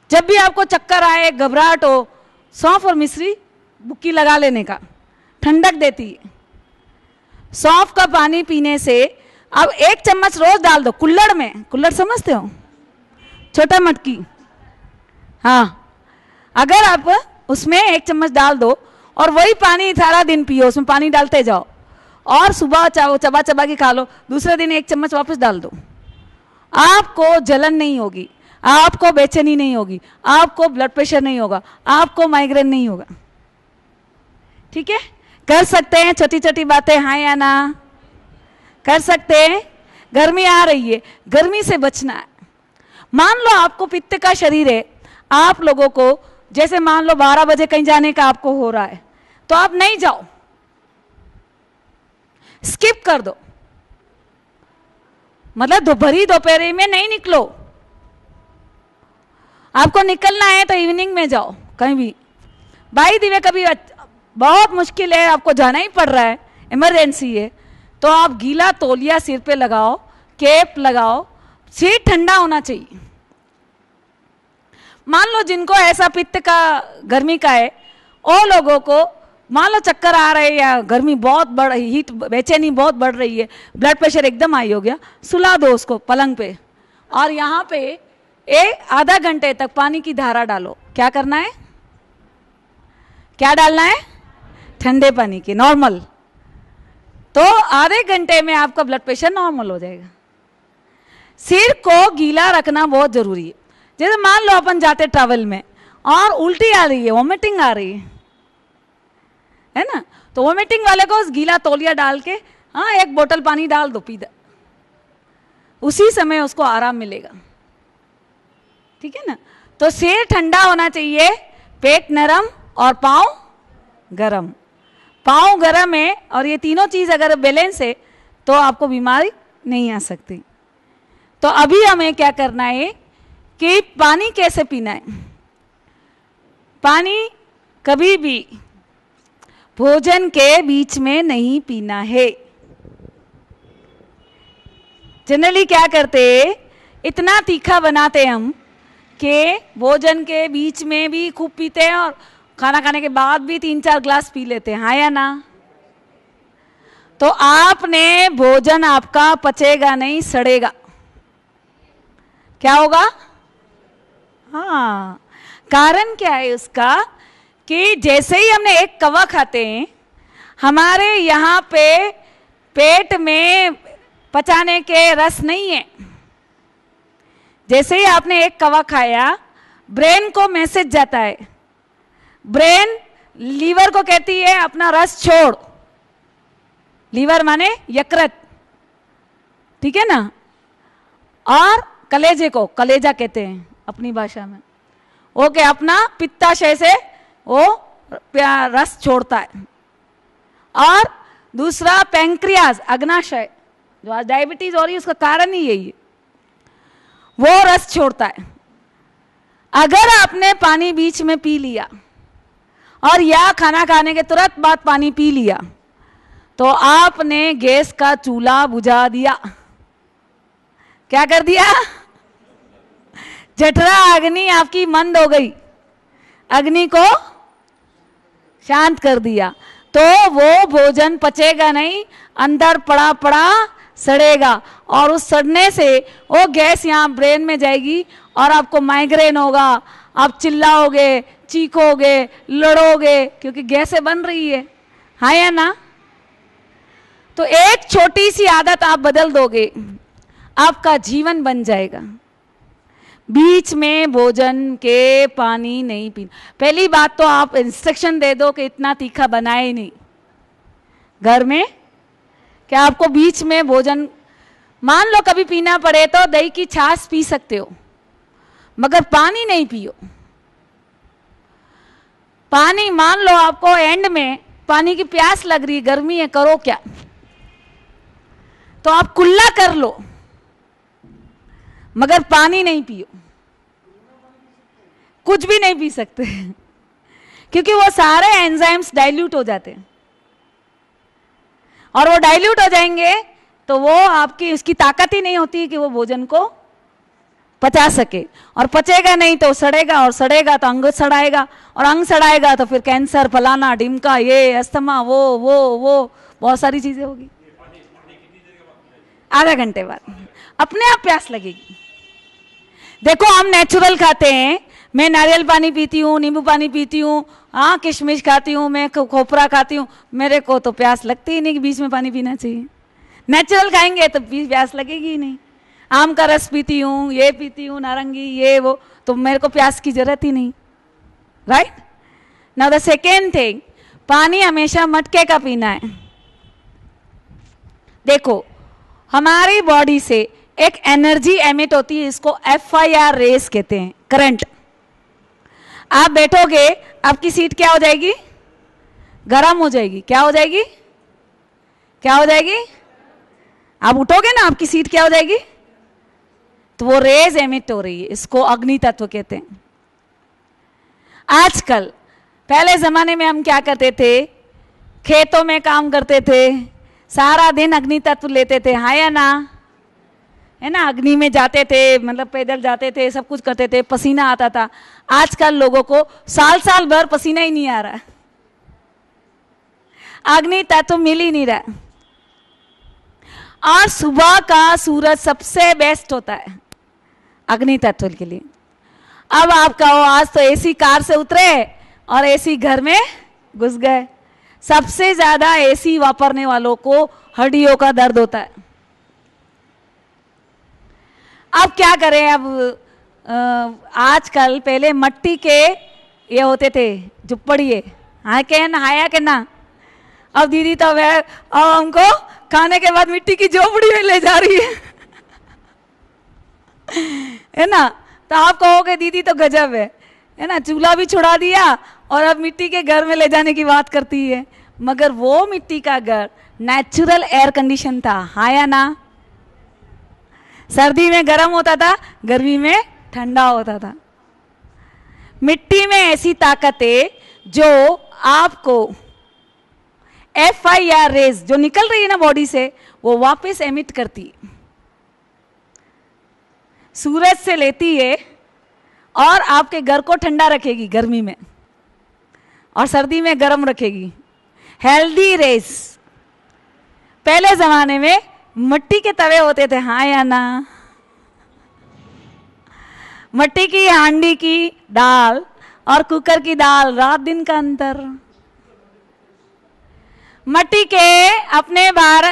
जब भी आपको चक्कर आए, घबराहट हो, सौंफ और मिश्री बुक्की लगा लेने का, ठंडक देती है। सौंफ का पानी पीने से, अब 1 चम्मच रोज डाल दो कुल्हड़ में, कुल्हड़ समझते हो, छोटा मटकी, हाँ, अगर आप उसमें 1 चम्मच डाल दो और वही पानी सारा दिन पियो, उसमें पानी डालते जाओ और सुबह चबा चबा के खा लो, दूसरे दिन 1 चम्मच वापस डाल दो, आपको जलन नहीं होगी, आपको बेचैनी नहीं होगी, आपको ब्लड प्रेशर नहीं होगा, आपको माइग्रेन नहीं होगा। ठीक है, कर सकते हैं छोटी छोटी बातें, हाँ या ना, कर सकते हैं। गर्मी आ रही है, गर्मी से बचना है। मान लो आपको पित्त का शरीर है, आप लोगों को जैसे मान लो 12 बजे कहीं जाने का आपको हो रहा है, तो आप नहीं जाओ, स्किप कर दो, मतलब भरी दोपहर में नहीं निकलो। आपको निकलना है तो इवनिंग में जाओ कहीं भी। बाई द वे कभी बहुत मुश्किल है, आपको जाना ही पड़ रहा है, इमरजेंसी है, तो आप गीला तौलिया सिर पे लगाओ, कैप लगाओ, सिर ठंडा होना चाहिए। मान लो जिनको ऐसा पित्त का गर्मी का है, वो लोगों को मान लो चक्कर आ रहे हैं या गर्मी बहुत बढ़, हीट बेचैनी बहुत बढ़ रही है, ब्लड प्रेशर एकदम हाई हो गया, सुला दो उसको पलंग पे और यहाँ पे आधा घंटे तक पानी की धारा डालो। क्या करना है, क्या डालना है, ठंडे पानी की, नॉर्मल, तो आधे घंटे में आपका ब्लड प्रेशर नॉर्मल हो जाएगा। सिर को गीला रखना बहुत जरूरी है। जैसे मान लो अपन जाते ट्रैवल में और उल्टी आ रही है, वॉमिटिंग आ रही है ना, तो वॉमिटिंग वाले को उस गीला तौलिया डाल के, हाँ, 1 बोतल पानी डाल दो, पी दो, उसी समय उसको आराम मिलेगा। ठीक है ना, तो सिर ठंडा होना चाहिए, पेट नरम और पाँव गरम। पाँव गरम है और ये तीनों चीज़ अगर बैलेंस है तो आपको बीमारी नहीं आ सकती। तो अभी हमें क्या करना है कि पानी कैसे पीना है। पानी कभी भी भोजन के बीच में नहीं पीना है। जनरली क्या करते, इतना तीखा बनाते हम कि भोजन के बीच में भी खूब पीते हैं और खाना खाने के बाद भी 3-4 ग्लास पी लेते हैं, हाँ या ना। तो आपने भोजन आपका पचेगा नहीं, सड़ेगा। क्या होगा, हाँ, कारण क्या है उसका कि जैसे ही हमने एक कवा खाते हैं, हमारे यहाँ पे पेट में पचाने के रस नहीं है। जैसे ही आपने एक कवा खाया, ब्रेन को मैसेज जाता है, ब्रेन लीवर को कहती है अपना रस छोड़, लीवर माने यकृत, ठीक है ना, और कलेजे को कलेजा कहते हैं अपनी भाषा में, ओके, अपना पित्ताशय से वो रस छोड़ता है। और दूसरा पैंक्रियाज, अग्नाशय, जो आज डायबिटीज हो रही है उसका कारण ही यही है, वो रस छोड़ता है। अगर आपने पानी बीच में पी लिया और या खाना खाने के तुरंत बाद पानी पी लिया तो आपने गैस का चूल्हा बुझा दिया। क्या कर दिया, जठरा अग्नि आपकी मंद हो गई, अग्नि को शांत कर दिया, तो वो भोजन पचेगा नहीं, अंदर पड़ा पड़ा सड़ेगा और उस सड़ने से वो गैस यहाँ ब्रेन में जाएगी और आपको माइग्रेन होगा, आप चिल्लाओगे, चीखोगे, लड़ोगे, क्योंकि गैसें बन रही है, हाँ या ना। तो एक छोटी सी आदत आप बदल दोगे, आपका जीवन बन जाएगा। बीच में भोजन के पानी नहीं पीना। पहली बात तो आप इंस्ट्रक्शन दे दो कि इतना तीखा बनाए नहीं घर में, क्या आपको बीच में भोजन, मान लो कभी पीना पड़े तो दही की छाछ पी सकते हो, मगर पानी नहीं पियो। पानी, मान लो आपको एंड में पानी की प्यास लग रही है, गर्मी है, करो क्या, तो आप कुल्ला कर लो, मगर पानी नहीं पियो, कुछ भी नहीं पी सकते क्योंकि वो सारे एंजाइम्स डाइल्यूट हो जाते हैं और वो डाइल्यूट हो जाएंगे तो वो आपकी, उसकी ताकत ही नहीं होती कि वो भोजन को पचा सके, और पचेगा नहीं तो सड़ेगा, और सड़ेगा तो अंग सड़ाएगा, और अंग सड़ाएगा तो फिर कैंसर, फलाना ढिमका, ये अस्थमा, वो बहुत सारी चीजें होगी। आधा घंटे बाद अपने आप प्यास लगेगी। देखो हम नेचुरल खाते हैं, मैं नारियल पानी पीती हूँ, नींबू पानी पीती हूँ, हाँ किशमिश खाती हूँ, मैं खोपरा खाती हूँ, मेरे को तो प्यास लगती ही नहीं कि बीच में पानी पीना चाहिए। नेचुरल खाएंगे तो प्यास लगेगी ही नहीं। आम का रस पीती हूँ, ये पीती हूँ, नारंगी ये वो, तो मेरे को प्यास की जरूरत ही नहीं। Right now the second thing, पानी हमेशा मटके का पीना है। देखो हमारी बॉडी से एक एनर्जी एमिट होती है, इसको FIR रेस कहते हैं, करंट। आप बैठोगे आपकी सीट क्या हो जाएगी? गर्म हो जाएगी। क्या हो जाएगी? क्या हो जाएगी? आप उठोगे ना, आपकी सीट क्या हो जाएगी? तो वो रेज एमिट हो रही है, इसको अग्नि तत्व कहते हैं। आजकल, पहले जमाने में हम क्या करते थे, खेतों में काम करते थे, सारा दिन अग्नि तत्व लेते थे, हाँ या ना? है ना, अग्नि में जाते थे, मतलब पैदल जाते थे, सब कुछ करते थे, पसीना आता था। आजकल लोगों को साल साल भर पसीना ही नहीं आ रहा, अग्नि तत्व मिल ही नहीं रहा। और सुबह का सूरज सबसे बेस्ट होता है अग्नि तत्व के लिए। अब आप कहो आज तो एसी कार से उतरे और एसी घर में घुस गए। सबसे ज्यादा एसी वापरने वालों को हड्डियों का दर्द होता है। अब क्या करें, अब आजकल, पहले मट्टी के ये होते थे झुप्पड़िए, हाँ के नहाया के ना। अब दीदी तो वह अब हमको खाने के बाद मिट्टी की झोपड़ी में ले जा रही है ना। तो आप कहोगे दीदी तो गजब है ना, चूल्हा भी छुड़ा दिया और अब मिट्टी के घर में ले जाने की बात करती है। मगर वो मिट्टी का घर नेचुरल एयर कंडीशन था, हाँ या ना? सर्दी में गर्म होता था, गर्मी में ठंडा होता था। मिट्टी में ऐसी ताकत है जो आपको FIR रेज जो निकल रही है ना बॉडी से, वो वापस एमिट करती है, सूरज से लेती है और आपके घर को ठंडा रखेगी गर्मी में, और सर्दी में गर्म रखेगी। हेल्दी रेस। पहले जमाने में मिट्टी के तवे होते थे, हाँ या ना? मिट्टी की हांडी की दाल और कुकर की दाल, रात दिन का अंतर। मिट्टी के अपने बाहर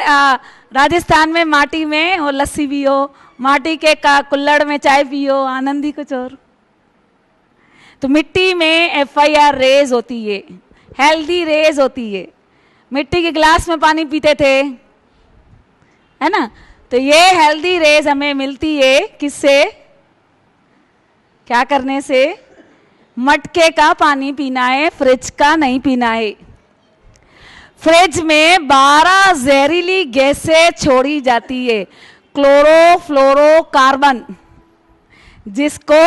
राजस्थान में माटी में हो लस्सी पियो, माटी के कुल्हड़ में चाय पियो, आनंद ही कुछ और। तो मिट्टी में FIR रेज होती है, हेल्दी रेज होती है। मिट्टी के गिलास में पानी पीते थे, है ना। तो ये हेल्दी रेज हमें मिलती है किससे? क्या करने से? मटके का पानी पीना है, फ्रिज का नहीं पीना है। फ्रिज में 12 जहरीली गैसें छोड़ी जाती है, क्लोरोफ्लोरोकार्बन, जिसको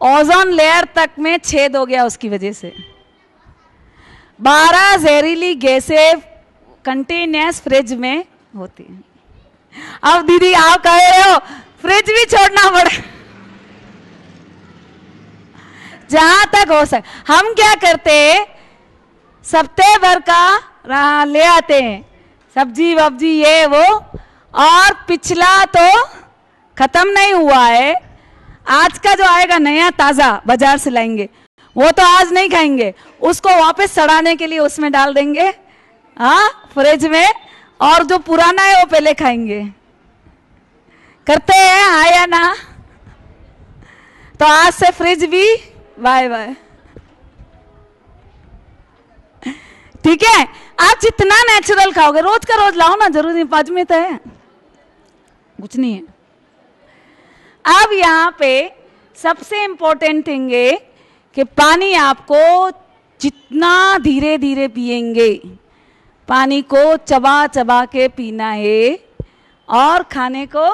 ओजोन लेयर तक में छेद हो गया उसकी वजह से। 12 जहरीली गैसें कंटिन्यूस फ्रिज में होती है। अब दीदी आप कह रहे हो फ्रिज भी छोड़ना पड़े, जहां तक हो सके। हम क्या करते, सप्ताह भर का ले आते हैं सब्जी वब्जी ये वो, और पिछला तो खत्म नहीं हुआ है, आज का जो आएगा नया ताजा बाजार से लाएंगे, वो तो आज नहीं खाएंगे, उसको वापस सड़ाने के लिए उसमें डाल देंगे, हाँ फ्रिज में, और जो पुराना है वो पहले खाएंगे। करते हैं हाँ या ना? तो आज से फ्रिज भी बाय बाय। ठीक है, आप जितना नेचुरल खाओगे, रोज का रोज लाओ ना, जरूरी 5 में तो है, कुछ नहीं है। अब यहाँ पे सबसे इंपॉर्टेंट थिंग है कि पानी आपको जितना धीरे धीरे पिएंगे, पानी को चबा चबा के पीना है, और खाने को,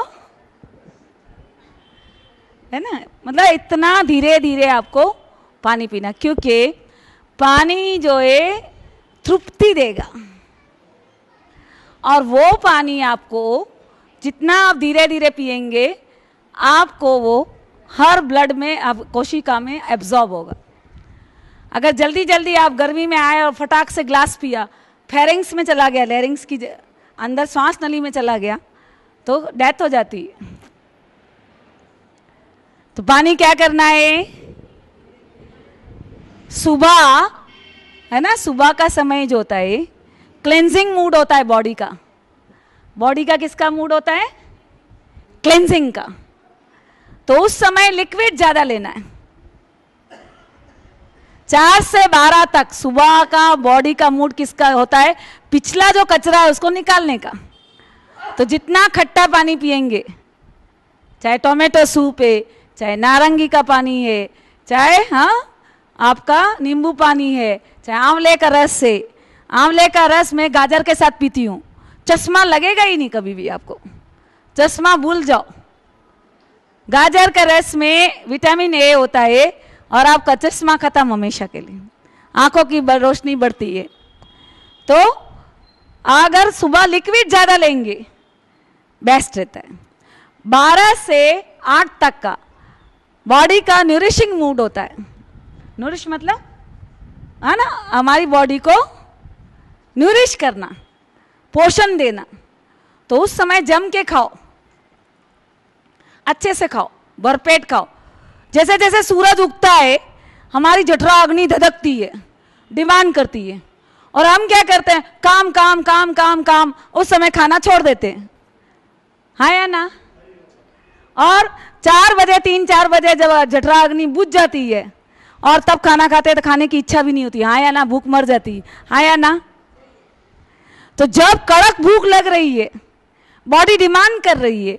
है ना, मतलब इतना धीरे धीरे आपको पानी पीना, क्योंकि पानी जो है तृप्ति देगा, और वो पानी आपको जितना आप धीरे धीरे पिएंगे, आपको वो हर ब्लड में, अब कोशिका में एब्जॉर्ब होगा। अगर जल्दी जल्दी आप गर्मी में आए और फटाक से ग्लास पिया, फेरिंग्स में चला गया, लेरिंग्स की अंदर श्वास नली में चला गया, तो डेथ हो जाती है। तो पानी क्या करना है, सुबह है ना, सुबह का समय जो होता है क्लेंजिंग मूड होता है बॉडी का। बॉडी का किसका मूड होता है, क्लेंजिंग का। तो उस समय लिक्विड ज्यादा लेना है। 4 से 12 तक सुबह का बॉडी का मूड किसका होता है, पिछला जो कचरा है उसको निकालने का। तो जितना खट्टा पानी पिएंगे, चाहे टोमेटो सूप है, चाहे नारंगी का पानी है, चाहे हाँ आपका नींबू पानी है, चाहे आंवले का रस है। आंवले का रस मैं गाजर के साथ पीती हूँ, चश्मा लगेगा ही नहीं कभी भी आपको, चश्मा भूल जाओ। गाजर का रस में विटामिन ए होता है और आपका चश्मा खत्म हमेशा के लिए, आंखों की रोशनी बढ़ती है। तो अगर सुबह लिक्विड ज़्यादा लेंगे बेस्ट रहता है। 12 से 8 तक का बॉडी का न्यूरिशिंग मूड होता है। न्यूरिश मतलब है ना, हमारी बॉडी को न्यूरिश करना, पोषण देना। तो उस समय जम के खाओ, अच्छे से खाओ, भरपेट खाओ। जैसे जैसे सूरज उगता है हमारी जठरा अग्नि धधकती है, डिमांड करती है, और हम क्या करते हैं, काम काम काम काम काम, उस समय खाना छोड़ देते हैं, हाँ या ना। और 4 बजे 3-4 बजे जब जठरा अग्नि बुझ जाती है और तब खाना खाते हैं तो खाने की इच्छा भी नहीं होती, हाँ या ना, भूख मर जाती है, हाँ या ना। तो जब कड़क भूख लग रही है, बॉडी डिमांड कर रही है,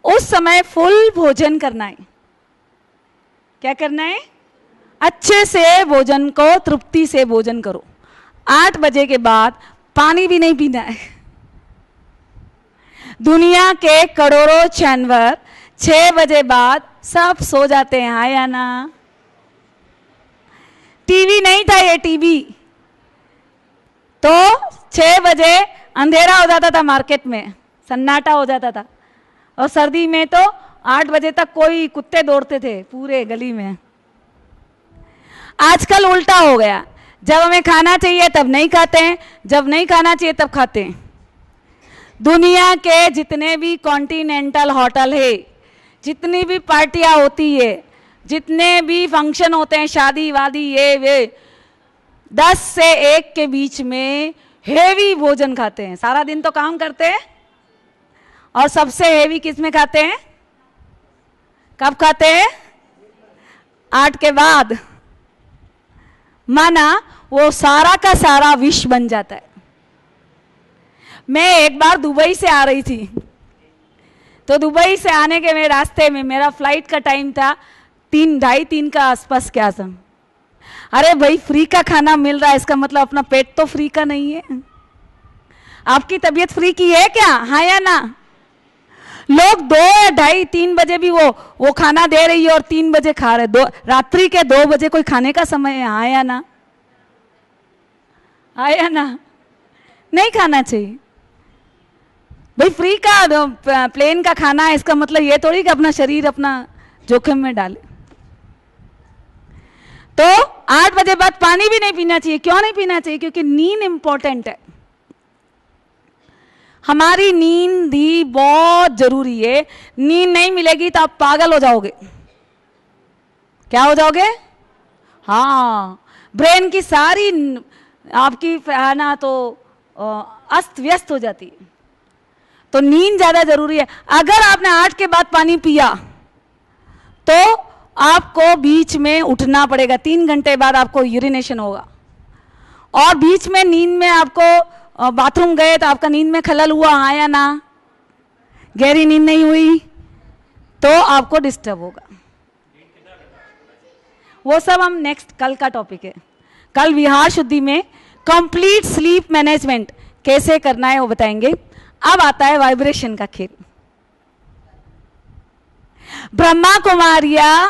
उस समय फुल भोजन करना है। क्या करना है, अच्छे से भोजन को, तृप्ति से भोजन करो। 8 बजे के बाद पानी भी नहीं पीना है। दुनिया के करोड़ों जानवर 6 बजे बाद सब सो जाते हैं, हाँ या ना। टीवी नहीं था, ये टीवी तो 6 बजे अंधेरा हो जाता था, मार्केट में सन्नाटा हो जाता था। और सर्दी में तो 8 बजे तक कोई कुत्ते दौड़ते थे पूरे गली में। आजकल उल्टा हो गया, जब हमें खाना चाहिए तब नहीं खाते हैं, जब नहीं खाना चाहिए तब खाते हैं। दुनिया के जितने भी कॉन्टिनेंटल होटल है, जितनी भी पार्टियां होती है, जितने भी फंक्शन होते हैं, शादी वादी ये वे, 10 से 1 के बीच में हेवी भोजन खाते हैं। सारा दिन तो काम करते हैं और सबसे हेवी किस में खाते हैं, कब खाते हैं, 8 के बाद। माना वो सारा का सारा विष बन जाता है। मैं एक बार दुबई से आ रही थी, तो दुबई से आने के मेरे रास्ते में मेरा फ्लाइट का टाइम था 3-2:30 का आसपास क्या था। अरे भाई फ्री का खाना मिल रहा है, इसका मतलब अपना पेट तो फ्री का नहीं है। आपकी तबीयत फ्री की है क्या, हाँ या ना। लोग 2 या 2:30-3 बजे भी वो खाना दे रही है और 3 बजे खा रहे। रात्रि के 2 बजे कोई खाने का समय है, हाँ या ना, हाँ या ना। नहीं खाना चाहिए भाई, फ्री का प्लेन का खाना है, इसका मतलब ये थोड़ी कि अपना शरीर अपना जोखिम में डाले। तो 8 बजे बाद पानी भी नहीं पीना चाहिए। क्यों नहीं पीना चाहिए, क्योंकि नींद इंपॉर्टेंट है। हमारी नींद ही बहुत जरूरी है। नींद नहीं मिलेगी तो आप पागल हो जाओगे। क्या हो जाओगे, हाँ, ब्रेन की सारी आपकी ना तो अस्त व्यस्त हो जाती है। तो नींद ज्यादा जरूरी है। अगर आपने 8 के बाद पानी पिया तो आपको बीच में उठना पड़ेगा, 3 घंटे बाद आपको यूरिनेशन होगा। और बीच में नींद में आपको बाथरूम गए तो आपका नींद में खलल हुआ, हाँ या ना, गहरी नींद नहीं हुई तो आपको डिस्टर्ब होगा। वो सब हम नेक्स्ट कल का टॉपिक है। कल विहार शुद्धि में कंप्लीट स्लीप मैनेजमेंट कैसे करना है वो बताएंगे। अब आता है वाइब्रेशन का खेल। ब्रह्मा कुमारियां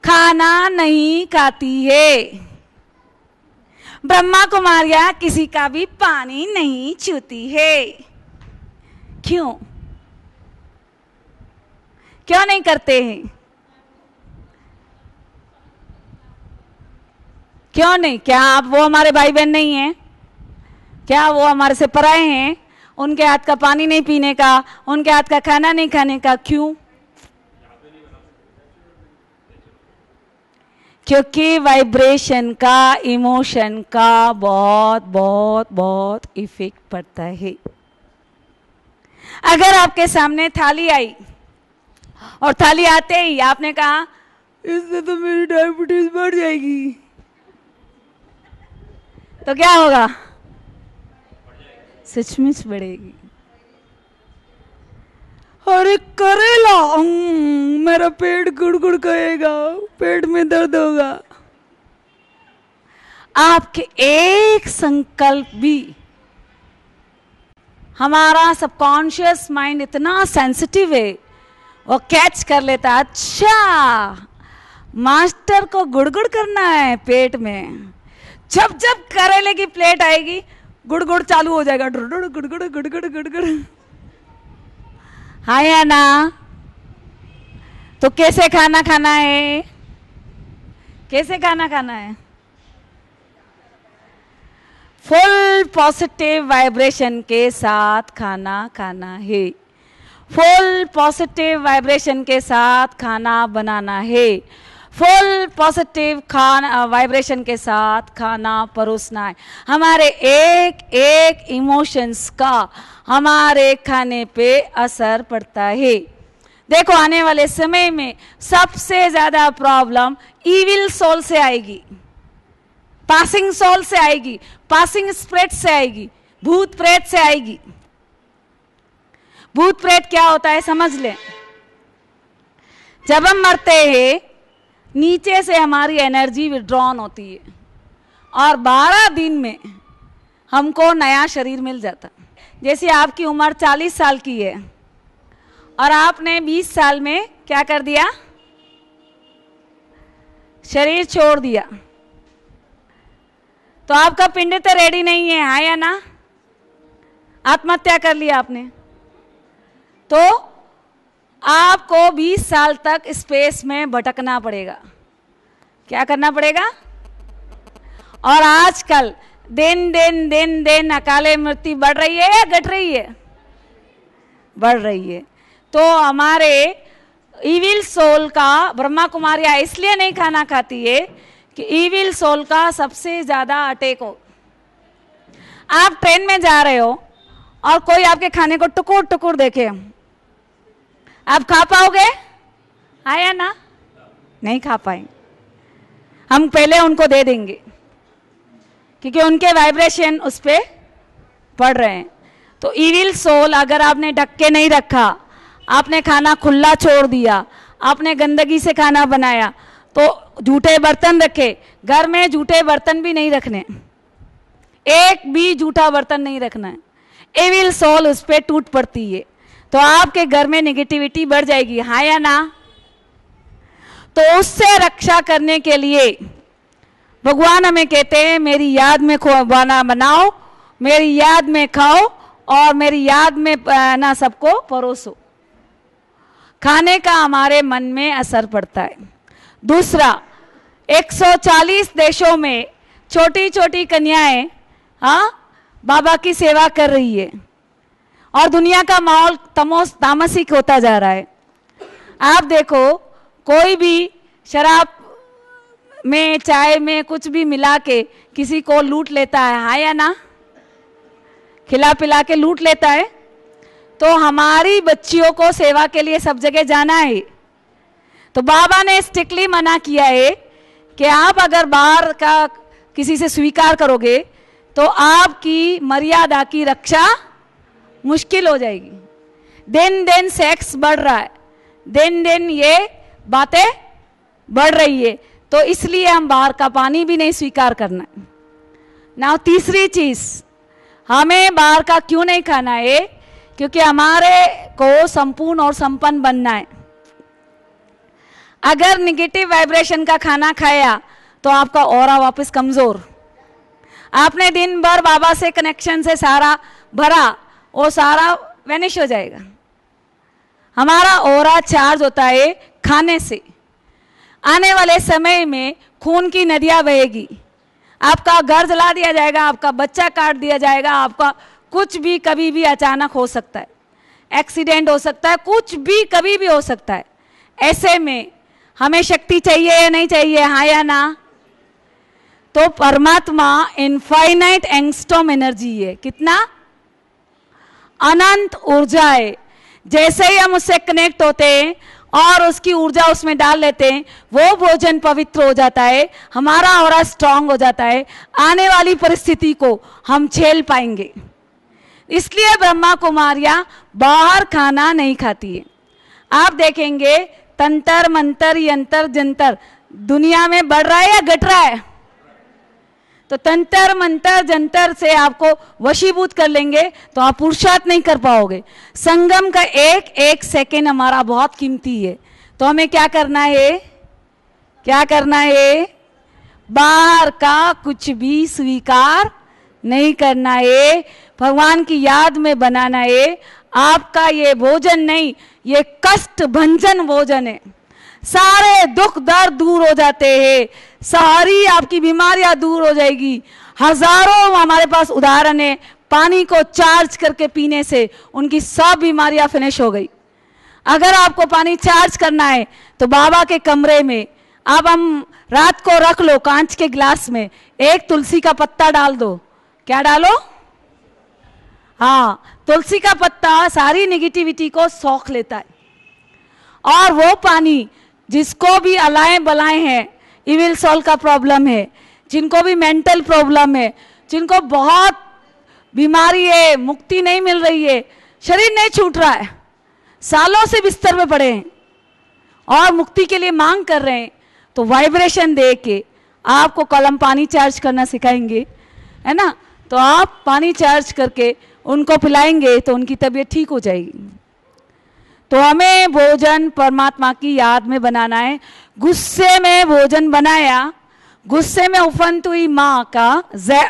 खाना नहीं खाती है। ब्रह्मा कुमारियां किसी का भी पानी नहीं छूती है। क्यों, क्यों नहीं करते हैं, क्यों नहीं? क्या आप वो हमारे भाई बहन नहीं हैं क्या? वो हमारे से पराए हैं? उनके हाथ का पानी नहीं पीने का, उनके हाथ का खाना नहीं खाने का। क्यों? क्योंकि वाइब्रेशन का, इमोशन का बहुत बहुत बहुत इफेक्ट पड़ता है। अगर आपके सामने थाली आई और थाली आते ही आपने कहा इससे तो मेरी डायबिटीज बढ़ जाएगी, तो क्या होगा? सचमुच बढ़ेगी। अरे करेला, मेरा पेट गुड़गुड़ करेगा, पेट में दर्द होगा। आपके एक संकल्प भी, हमारा सबकॉन्शियस माइंड इतना सेंसिटिव है, वो कैच कर लेता। अच्छा, मास्टर को गुड़गुड़ करना है पेट में। जब जब करेले की प्लेट आएगी गुड़गुड़ चालू हो जाएगा, गुड़गुड़ गुड़गुड़ गुड़गुड़ गुड़गुड़। हाँ या ना? तो कैसे खाना खाना है? कैसे खाना खाना है? फुल पॉजिटिव वाइब्रेशन के साथ खाना खाना है। फुल पॉजिटिव वाइब्रेशन के साथ खाना बनाना है। फुल पॉजिटिव खाना वाइब्रेशन के साथ खाना परोसना है। हमारे एक एक इमोशंस का हमारे खाने पे असर पड़ता है। देखो, आने वाले समय में सबसे ज्यादा प्रॉब्लम इविल सोल से आएगी, पासिंग सोल से आएगी, पासिंग स्पिरिट से आएगी, भूत प्रेत से आएगी। भूत प्रेत क्या होता है समझ लें। जब हम मरते हैं नीचे से हमारी एनर्जी विड्रॉन होती है और 12 दिन में हमको नया शरीर मिल जाता। जैसे आपकी उम्र 40 साल की है और आपने 20 साल में क्या कर दिया? शरीर छोड़ दिया, तो आपका पिंड तो रेडी नहीं है, हाँ या ना? आत्महत्या कर लिया आपने, तो आपको 20 साल तक स्पेस में भटकना पड़ेगा। क्या करना पड़ेगा? और आजकल दिन दिन दिन दिन अकाले मृत्यु बढ़ रही है या घट रही है? बढ़ रही है। तो हमारे इविल सोल का, ब्रह्मा कुमारियां इसलिए नहीं खाना खाती है कि इविल सोल का सबसे ज्यादा अटैक हो। आप ट्रेन में जा रहे हो और कोई आपके खाने को टुकुर टुकुर देखे, आप खा पाओगे? आया ना? नहीं खा पाएंगे। हम पहले उनको दे देंगे क्योंकि उनके वाइब्रेशन उस पर पड़ रहे हैं। तो इविल सोल, अगर आपने ढक के नहीं रखा, आपने खाना खुला छोड़ दिया, आपने गंदगी से खाना बनाया, तो झूठे बर्तन रखे। घर में झूठे बर्तन भी नहीं रखने, एक भी झूठा बर्तन नहीं रखना है। इविल सोल उस पर टूट पड़ती है, तो आपके घर में नेगेटिविटी बढ़ जाएगी, हाँ या ना? तो उससे रक्षा करने के लिए भगवान हमें कहते हैं मेरी याद में खाना बनाओ, मेरी याद में खाओ और मेरी याद में ना सबको परोसो। खाने का हमारे मन में असर पड़ता है। दूसरा, 140 देशों में छोटी छोटी कन्याएं बाबा की सेवा कर रही है और दुनिया का माहौल तामसिक होता जा रहा है। आप देखो, कोई भी शराब में, चाय में कुछ भी मिला के किसी को लूट लेता है, हाँ या ना? खिला पिला के लूट लेता है। तो हमारी बच्चियों को सेवा के लिए सब जगह जाना है। तो बाबा ने स्ट्रिक्टली मना किया है कि आप अगर बाहर का किसी से स्वीकार करोगे तो आपकी मर्यादा की रक्षा मुश्किल हो जाएगी। दिन दिन सेक्स बढ़ रहा है, दिन दिन ये बातें बढ़ रही है, तो इसलिए हम बाहर का पानी भी नहीं स्वीकार करना है। ना तीसरी चीज, हमें बाहर का क्यों नहीं खाना है? क्योंकि हमारे को संपूर्ण और संपन्न बनना है। अगर निगेटिव वाइब्रेशन का खाना खाया तो आपका ऑरा वापस कमजोर। आपने दिन भर बाबा से कनेक्शन से सारा भरा, वो सारा वैनिश हो जाएगा। हमारा ऑरा चार्ज होता है खाने से। आने वाले समय में खून की नदियां बहेगी, आपका घर जला दिया जाएगा, आपका बच्चा काट दिया जाएगा, आपका कुछ भी कभी भी अचानक हो सकता है, एक्सीडेंट हो सकता है, कुछ भी कभी भी हो सकता है। ऐसे में हमें शक्ति चाहिए या नहीं चाहिए, हाँ या ना? तो परमात्मा इनफाइनाइट एंगस्ट्रॉम एनर्जी है। कितना? अनंत ऊर्जा है। जैसे ही हम उससे कनेक्ट होते हैं और उसकी ऊर्जा उसमें डाल लेते हैं, वो भोजन पवित्र हो जाता है, हमारा ऑरा स्ट्रांग हो जाता है, आने वाली परिस्थिति को हम झेल पाएंगे। इसलिए ब्रह्मा कुमारियां बाहर खाना नहीं खाती है। आप देखेंगे तंत्र मंत्र यंत्र जंतर दुनिया में बढ़ रहा है या घट रहा है? तो तंत्र मंत्र जंतर से आपको वशीभूत कर लेंगे तो आप पुरुषार्थ नहीं कर पाओगे। संगम का एक एक सेकेंड हमारा बहुत कीमती है। तो हमें क्या करना है? क्या करना है? बाहर का कुछ भी स्वीकार नहीं करना है, भगवान की याद में बनाना है। आपका ये भोजन नहीं, ये कष्ट भंजन भोजन है। सारे दुख दर्द दूर हो जाते हैं, सारी आपकी बीमारियां दूर हो जाएगी। हजारों हमारे पास उदाहरण है, पानी को चार्ज करके पीने से उनकी सब बीमारियां फिनिश हो गई। अगर आपको पानी चार्ज करना है तो बाबा के कमरे में आप हम रात को रख लो कांच के गिलास में, एक तुलसी का पत्ता डाल दो। क्या डालो? हाँ, तुलसी का पत्ता सारी नेगेटिविटी को सोख लेता है। और वो पानी जिसको भी अलाए बलाए हैं, इविल सोल का प्रॉब्लम है, जिनको भी मेंटल प्रॉब्लम है, जिनको बहुत बीमारी है, मुक्ति नहीं मिल रही है, शरीर नहीं छूट रहा है, सालों से बिस्तर में पड़े हैं और मुक्ति के लिए मांग कर रहे हैं, तो वाइब्रेशन दे के आपको कलम पानी चार्ज करना सिखाएंगे, है ना? तो आप पानी चार्ज करके उनको पिलाएंगे तो उनकी तबीयत ठीक हो जाएगी। तो हमें भोजन परमात्मा की याद में बनाना है। गुस्से में भोजन बनाया, गुस्से में उफनत हुई माँ का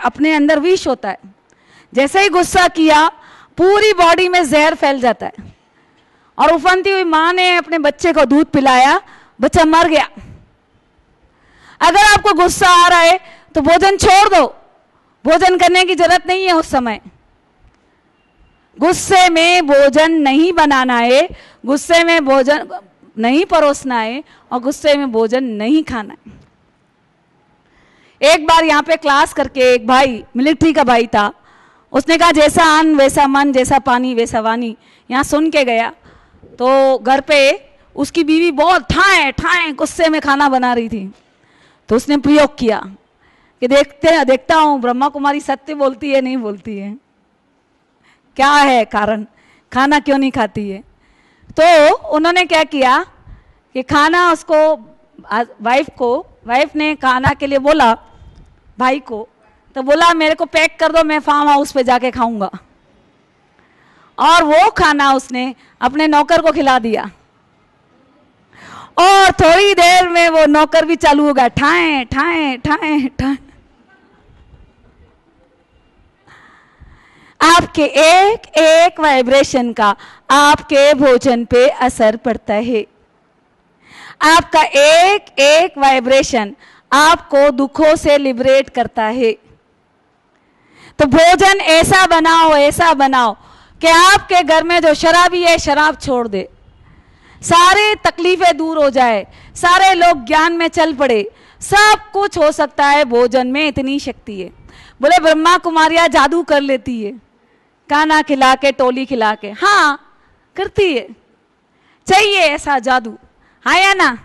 अपने अंदर विष होता है। जैसे ही गुस्सा किया पूरी बॉडी में जहर फैल जाता है, और उफनती हुई माँ ने अपने बच्चे को दूध पिलाया, बच्चा मर गया। अगर आपको गुस्सा आ रहा है तो भोजन छोड़ दो, भोजन करने की जरूरत नहीं है उस समय। गुस्से में भोजन नहीं बनाना है, गुस्से में भोजन नहीं परोसना है, और गुस्से में भोजन नहीं खाना है। एक बार यहाँ पे क्लास करके एक भाई, मिलिट्री का भाई था, उसने कहा जैसा अन्न वैसा मन, जैसा पानी वैसा वाणी। यहाँ सुन के गया तो घर पे उसकी बीवी बहुत ठाए ठाए गुस्से में खाना बना रही थी। तो उसने प्रयोग किया कि देखता हूँ ब्रह्मा कुमारी सत्य बोलती है नहीं बोलती है, क्या है कारण, खाना क्यों नहीं खाती है। तो उन्होंने क्या किया कि खाना उसको वाइफ ने खाना के लिए बोला भाई को, तो बोला मेरे को पैक कर दो, मैं फार्म हाउस पे जाके खाऊंगा। और वो खाना उसने अपने नौकर को खिला दिया, और थोड़ी देर में वो नौकर भी चालू हो गया, ठाए ठाए ठाए ठाए। आपके एक एक वाइब्रेशन का आपके भोजन पे असर पड़ता है। आपका एक एक वाइब्रेशन आपको दुखों से लिबरेट करता है। तो भोजन ऐसा बनाओ कि आपके घर में जो शराबी है शराब छोड़ दे, सारे तकलीफें दूर हो जाए, सारे लोग ज्ञान में चल पड़े। सब कुछ हो सकता है भोजन में, इतनी शक्ति है। बोले ब्रह्मा कुमारियां जादू कर लेती है, खाना खिला के टोली खिला के। हाँ करती है, चाहिए ऐसा जादू, हाँ या ना,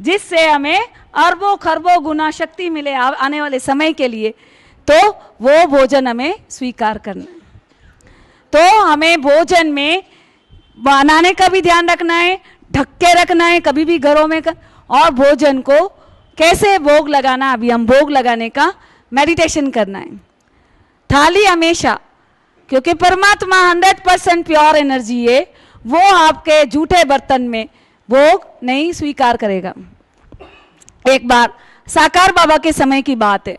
जिससे हमें अरबों खरबों गुना शक्ति मिले आने वाले समय के लिए। तो वो भोजन हमें स्वीकार करना है। तो हमें भोजन में बनाने का भी ध्यान रखना है, ढक के रखना है कभी भी घरों में और भोजन को कैसे भोग लगाना, अभी हम भोग लगाने का मेडिटेशन करना है। थाली हमेशा, क्योंकि परमात्मा 100% प्योर एनर्जी है, वो आपके जूठे बर्तन में भोग नहीं स्वीकार करेगा। एक बार साकार बाबा के समय की बात है,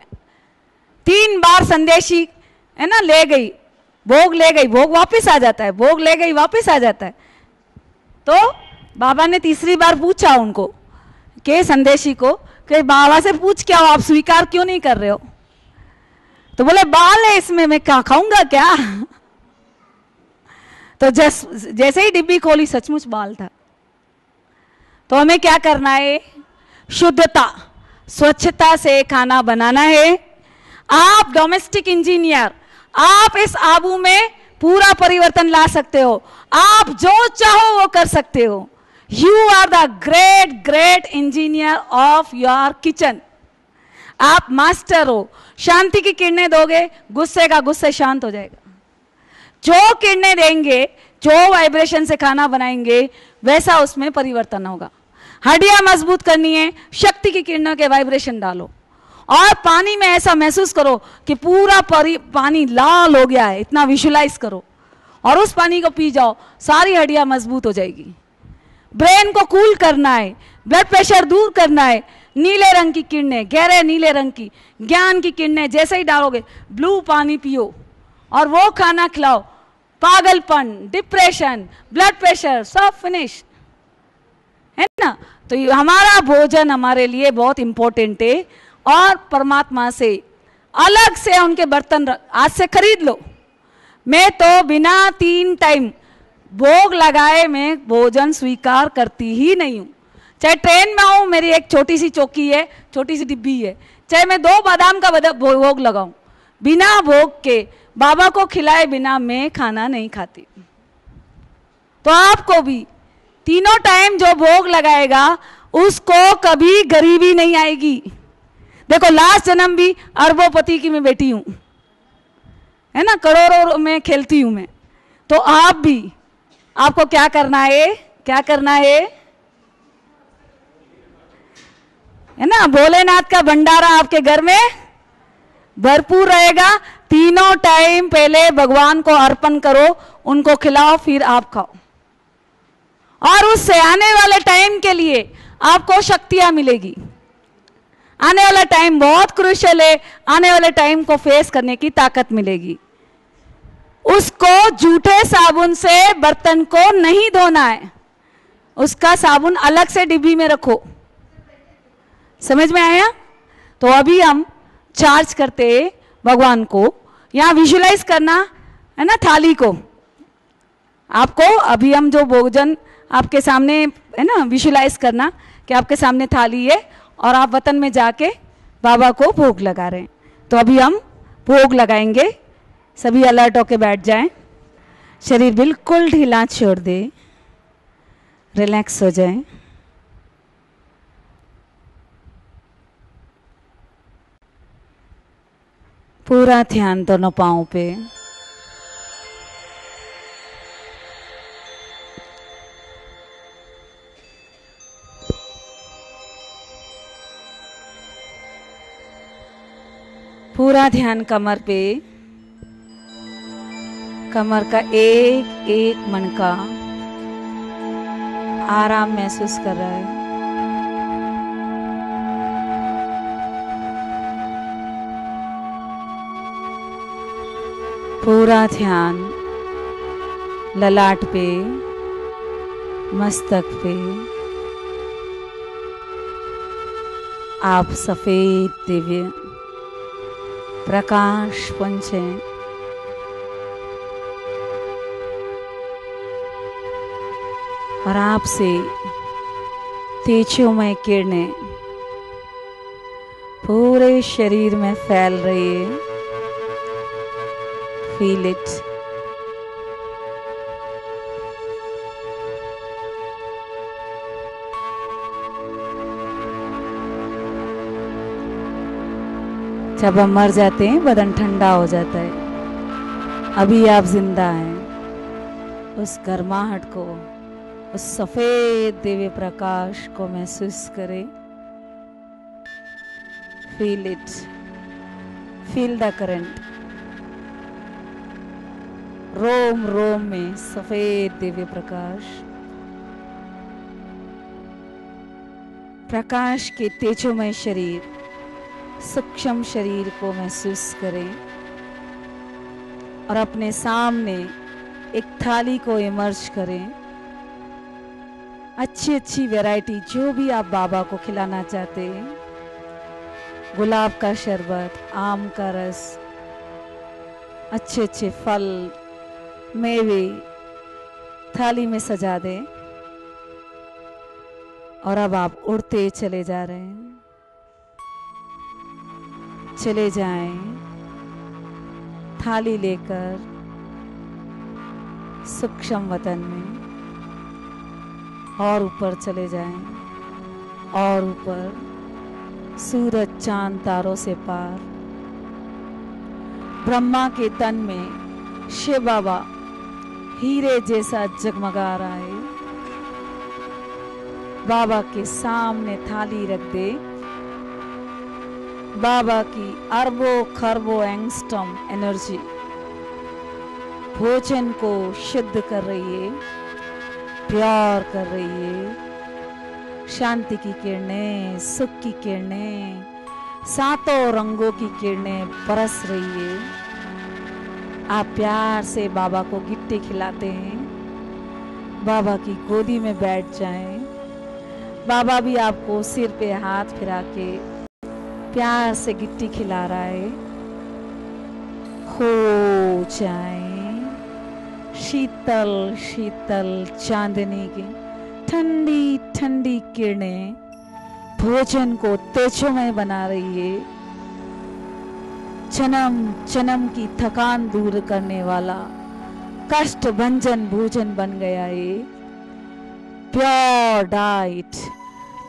3 बार संदेशी है ना ले गई, भोग ले गई, भोग वापस आ जाता है, भोग ले गई वापस आ जाता है। तो बाबा ने तीसरी बार पूछा उनको कि संदेशी को कि बाबा से पूछ क्या हो, आप स्वीकार क्यों नहीं कर रहे हो। तो बोले बाल है इसमें, मैं क्या खाऊंगा क्या? तो जैसे ही डिब्बी खोली सचमुच बाल था। तो हमें क्या करना है? शुद्धता, स्वच्छता से खाना बनाना है। आप डोमेस्टिक इंजीनियर, आप इस आबू में पूरा परिवर्तन ला सकते हो। आप जो चाहो वो कर सकते हो। You are the great great engineer of your kitchen. आप मास्टर हो। शांति की किरणें दोगे, गुस्से का गुस्से शांत हो जाएगा। जो किरणें देंगे, जो वाइब्रेशन से खाना बनाएंगे, वैसा उसमें परिवर्तन होगा। हड्डियां मजबूत करनी है, शक्ति की किरणों के वाइब्रेशन डालो। और पानी में ऐसा महसूस करो कि पूरा पानी लाल हो गया है, इतना विजुलाइज करो और उस पानी को पी जाओ, सारी हड्डियां मजबूत हो जाएगी। ब्रेन को कूल करना है, ब्लड प्रेशर दूर करना है। नीले रंग की किरणें, गहरे नीले रंग की ज्ञान की किरणें जैसे ही डालोगे, ब्लू पानी पियो और वो खाना खिलाओ। पागलपन, डिप्रेशन, ब्लड प्रेशर सब फिनिश है ना। तो ये हमारा भोजन हमारे लिए बहुत इंपॉर्टेंट है। और परमात्मा से अलग से उनके बर्तन आज से खरीद लो। मैं तो बिना 3 टाइम भोग लगाए मैं भोजन स्वीकार करती ही नहीं हूं। चाहे ट्रेन में आऊं, मेरी एक छोटी सी चौकी है, छोटी सी डिब्बी है, चाहे मैं 2 बादाम का भोग लगाऊं, बिना भोग के बाबा को खिलाए बिना मैं खाना नहीं खाती। तो आपको भी 3 टाइम जो भोग लगाएगा उसको कभी गरीबी नहीं आएगी। देखो लास्ट जन्म भी अरबोपति की मैं बेटी हूं, है ना, करोड़ों में खेलती हूं मैं। तो आप भी, आपको क्या करना है? क्या करना है ना? भोलेनाथ का भंडारा आपके घर में भरपूर रहेगा। 3 टाइम पहले भगवान को अर्पण करो, उनको खिलाओ, फिर आप खाओ। और उससे आने वाले टाइम के लिए आपको शक्तियां मिलेगी। आने वाला टाइम बहुत क्रूशियल है। आने वाले टाइम को फेस करने की ताकत मिलेगी। उसको जूठे साबुन से बर्तन को नहीं धोना है, उसका साबुन अलग से डिब्बी में रखो। समझ में आया? तो अभी हम चार्ज करते भगवान को, यहां विजुलाइज करना है ना थाली को। आपको अभी हम जो भोजन आपके सामने है ना, विजुलाइज करना कि आपके सामने थाली है और आप वतन में जाके बाबा को भोग लगा रहे हैं। तो अभी हम भोग लगाएंगे। सभी अलर्ट होके बैठ जाएं, शरीर बिल्कुल ढीला छोड़ दे, रिलैक्स हो जाए। पूरा ध्यान दोनों पांवों पे। पूरा ध्यान कमर पे। कमर का एक एक मणका आराम महसूस कर रहा है। पूरा ध्यान ललाट पे, मस्तक पे। आप सफेद दिव्य प्रकाश पुंज हैं। और आपसे तेजोमय किरणें पूरे शरीर में फैल रही है। Feel it. जब हम मर जाते हैं बदन ठंडा हो जाता है। अभी आप जिंदा हैं। उस गर्माहट को, उस सफेद दिव्य प्रकाश को महसूस करें। Feel it. Feel the current. रोम रोम में सफेद दिव्य प्रकाश। प्रकाश के तेजोमय शरीर, सूक्ष्म शरीर को महसूस करें और अपने सामने एक थाली को इमर्ज करें। अच्छी अच्छी वैरायटी जो भी आप बाबा को खिलाना चाहते हैं, गुलाब का शरबत, आम का रस, अच्छे अच्छे फल मेवे थाली में सजा दें। और अब आप उड़ते चले जा रहे हैं। चले जाएं थाली लेकर सूक्ष्म वतन में, और ऊपर चले जाएं, और ऊपर सूरज चांद तारों से पार। ब्रह्मा के तन में शिव बाबा हीरे जैसा जगमगा रहा है। बाबा के सामने थाली रख दे। बाबा की अरबों खरबों एंगस्ट्रॉम एनर्जी भोजन को शुद्ध कर रही है, प्यार कर रही है। शांति की किरणें, सुख की किरणें, सातों रंगों की किरणें बरस रही है। आप प्यार से बाबा को गिट्टी खिलाते हैं। बाबा की गोदी में बैठ जाएं। बाबा भी आपको सिर पे हाथ फिरा के प्यार से गिट्टी खिला रहा है। हो जाएं शीतल शीतल चांदनी की ठंडी ठंडी किरणें भोजन को तेजोमय बना रही है। जन्म जन्म की थकान दूर करने वाला कष्ट भंजन भोजन बन गया है। Pure diet,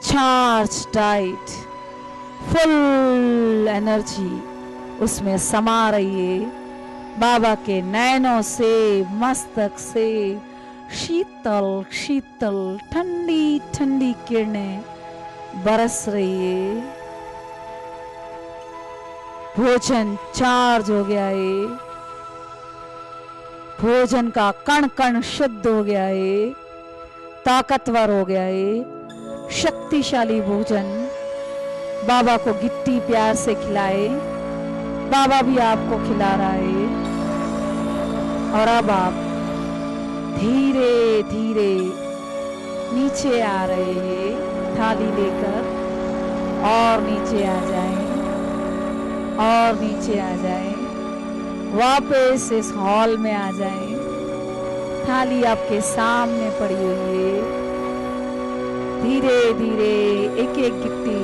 charge diet, full energy उसमें समा रही है। बाबा के नैनों से, मस्तक से शीतल शीतल ठंडी ठंडी किरणें बरस रही है। भोजन चार्ज हो गया है। भोजन का कण कण शुद्ध हो गया है, ताकतवर हो गया है। शक्तिशाली भोजन बाबा को गिट्टी प्यार से खिलाए। बाबा भी आपको खिला रहा है। और अब आप धीरे धीरे नीचे आ रहे हैं थाली लेकर, और नीचे आ जाएं, और नीचे आ जाएं, वापस इस हॉल में आ जाएं। थाली आपके सामने पड़ी हुई है। धीरे धीरे एक एक गिट्टी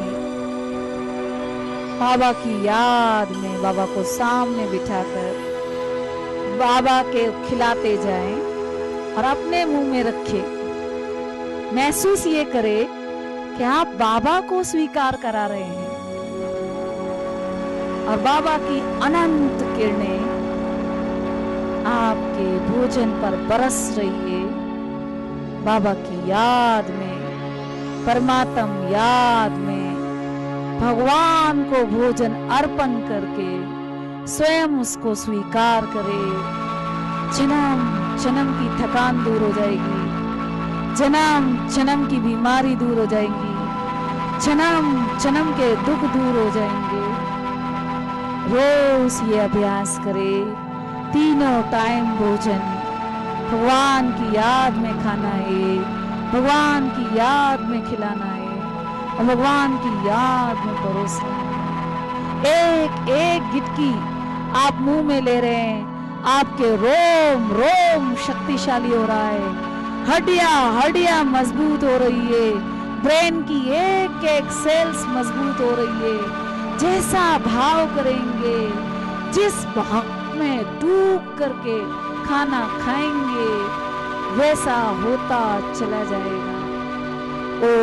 बाबा की याद में बाबा को सामने बिठाकर बाबा के खिलाते जाएं, और अपने मुंह में रखे। महसूस ये करे कि आप बाबा को स्वीकार करा रहे हैं, और बाबा की अनंत किरणें आपके भोजन पर बरस रही है। बाबा की याद में, परमात्म याद में भगवान को भोजन अर्पण करके स्वयं उसको स्वीकार करे। जन्म जन्म की थकान दूर हो जाएगी। जन्म जन्म की बीमारी दूर हो जाएगी। जन्म जन्म के दुख दूर हो जाएंगे। रोज ये अभ्यास करे। तीनों टाइम भोजन भगवान की याद में खाना है, भगवान की याद में खिलाना है, और भगवान की याद में परोसना है। एक एक गिटकी आप मुंह में ले रहे हैं। आपके रोम रोम शक्तिशाली हो रहा है। हड्डियां हड्डियां मजबूत हो रही है। ब्रेन की एक एक सेल्स मजबूत हो रही है। जैसा भाव करेंगे, जिस भाव में डूब करके खाना खाएंगे, वैसा होता चला जाएगा। ओ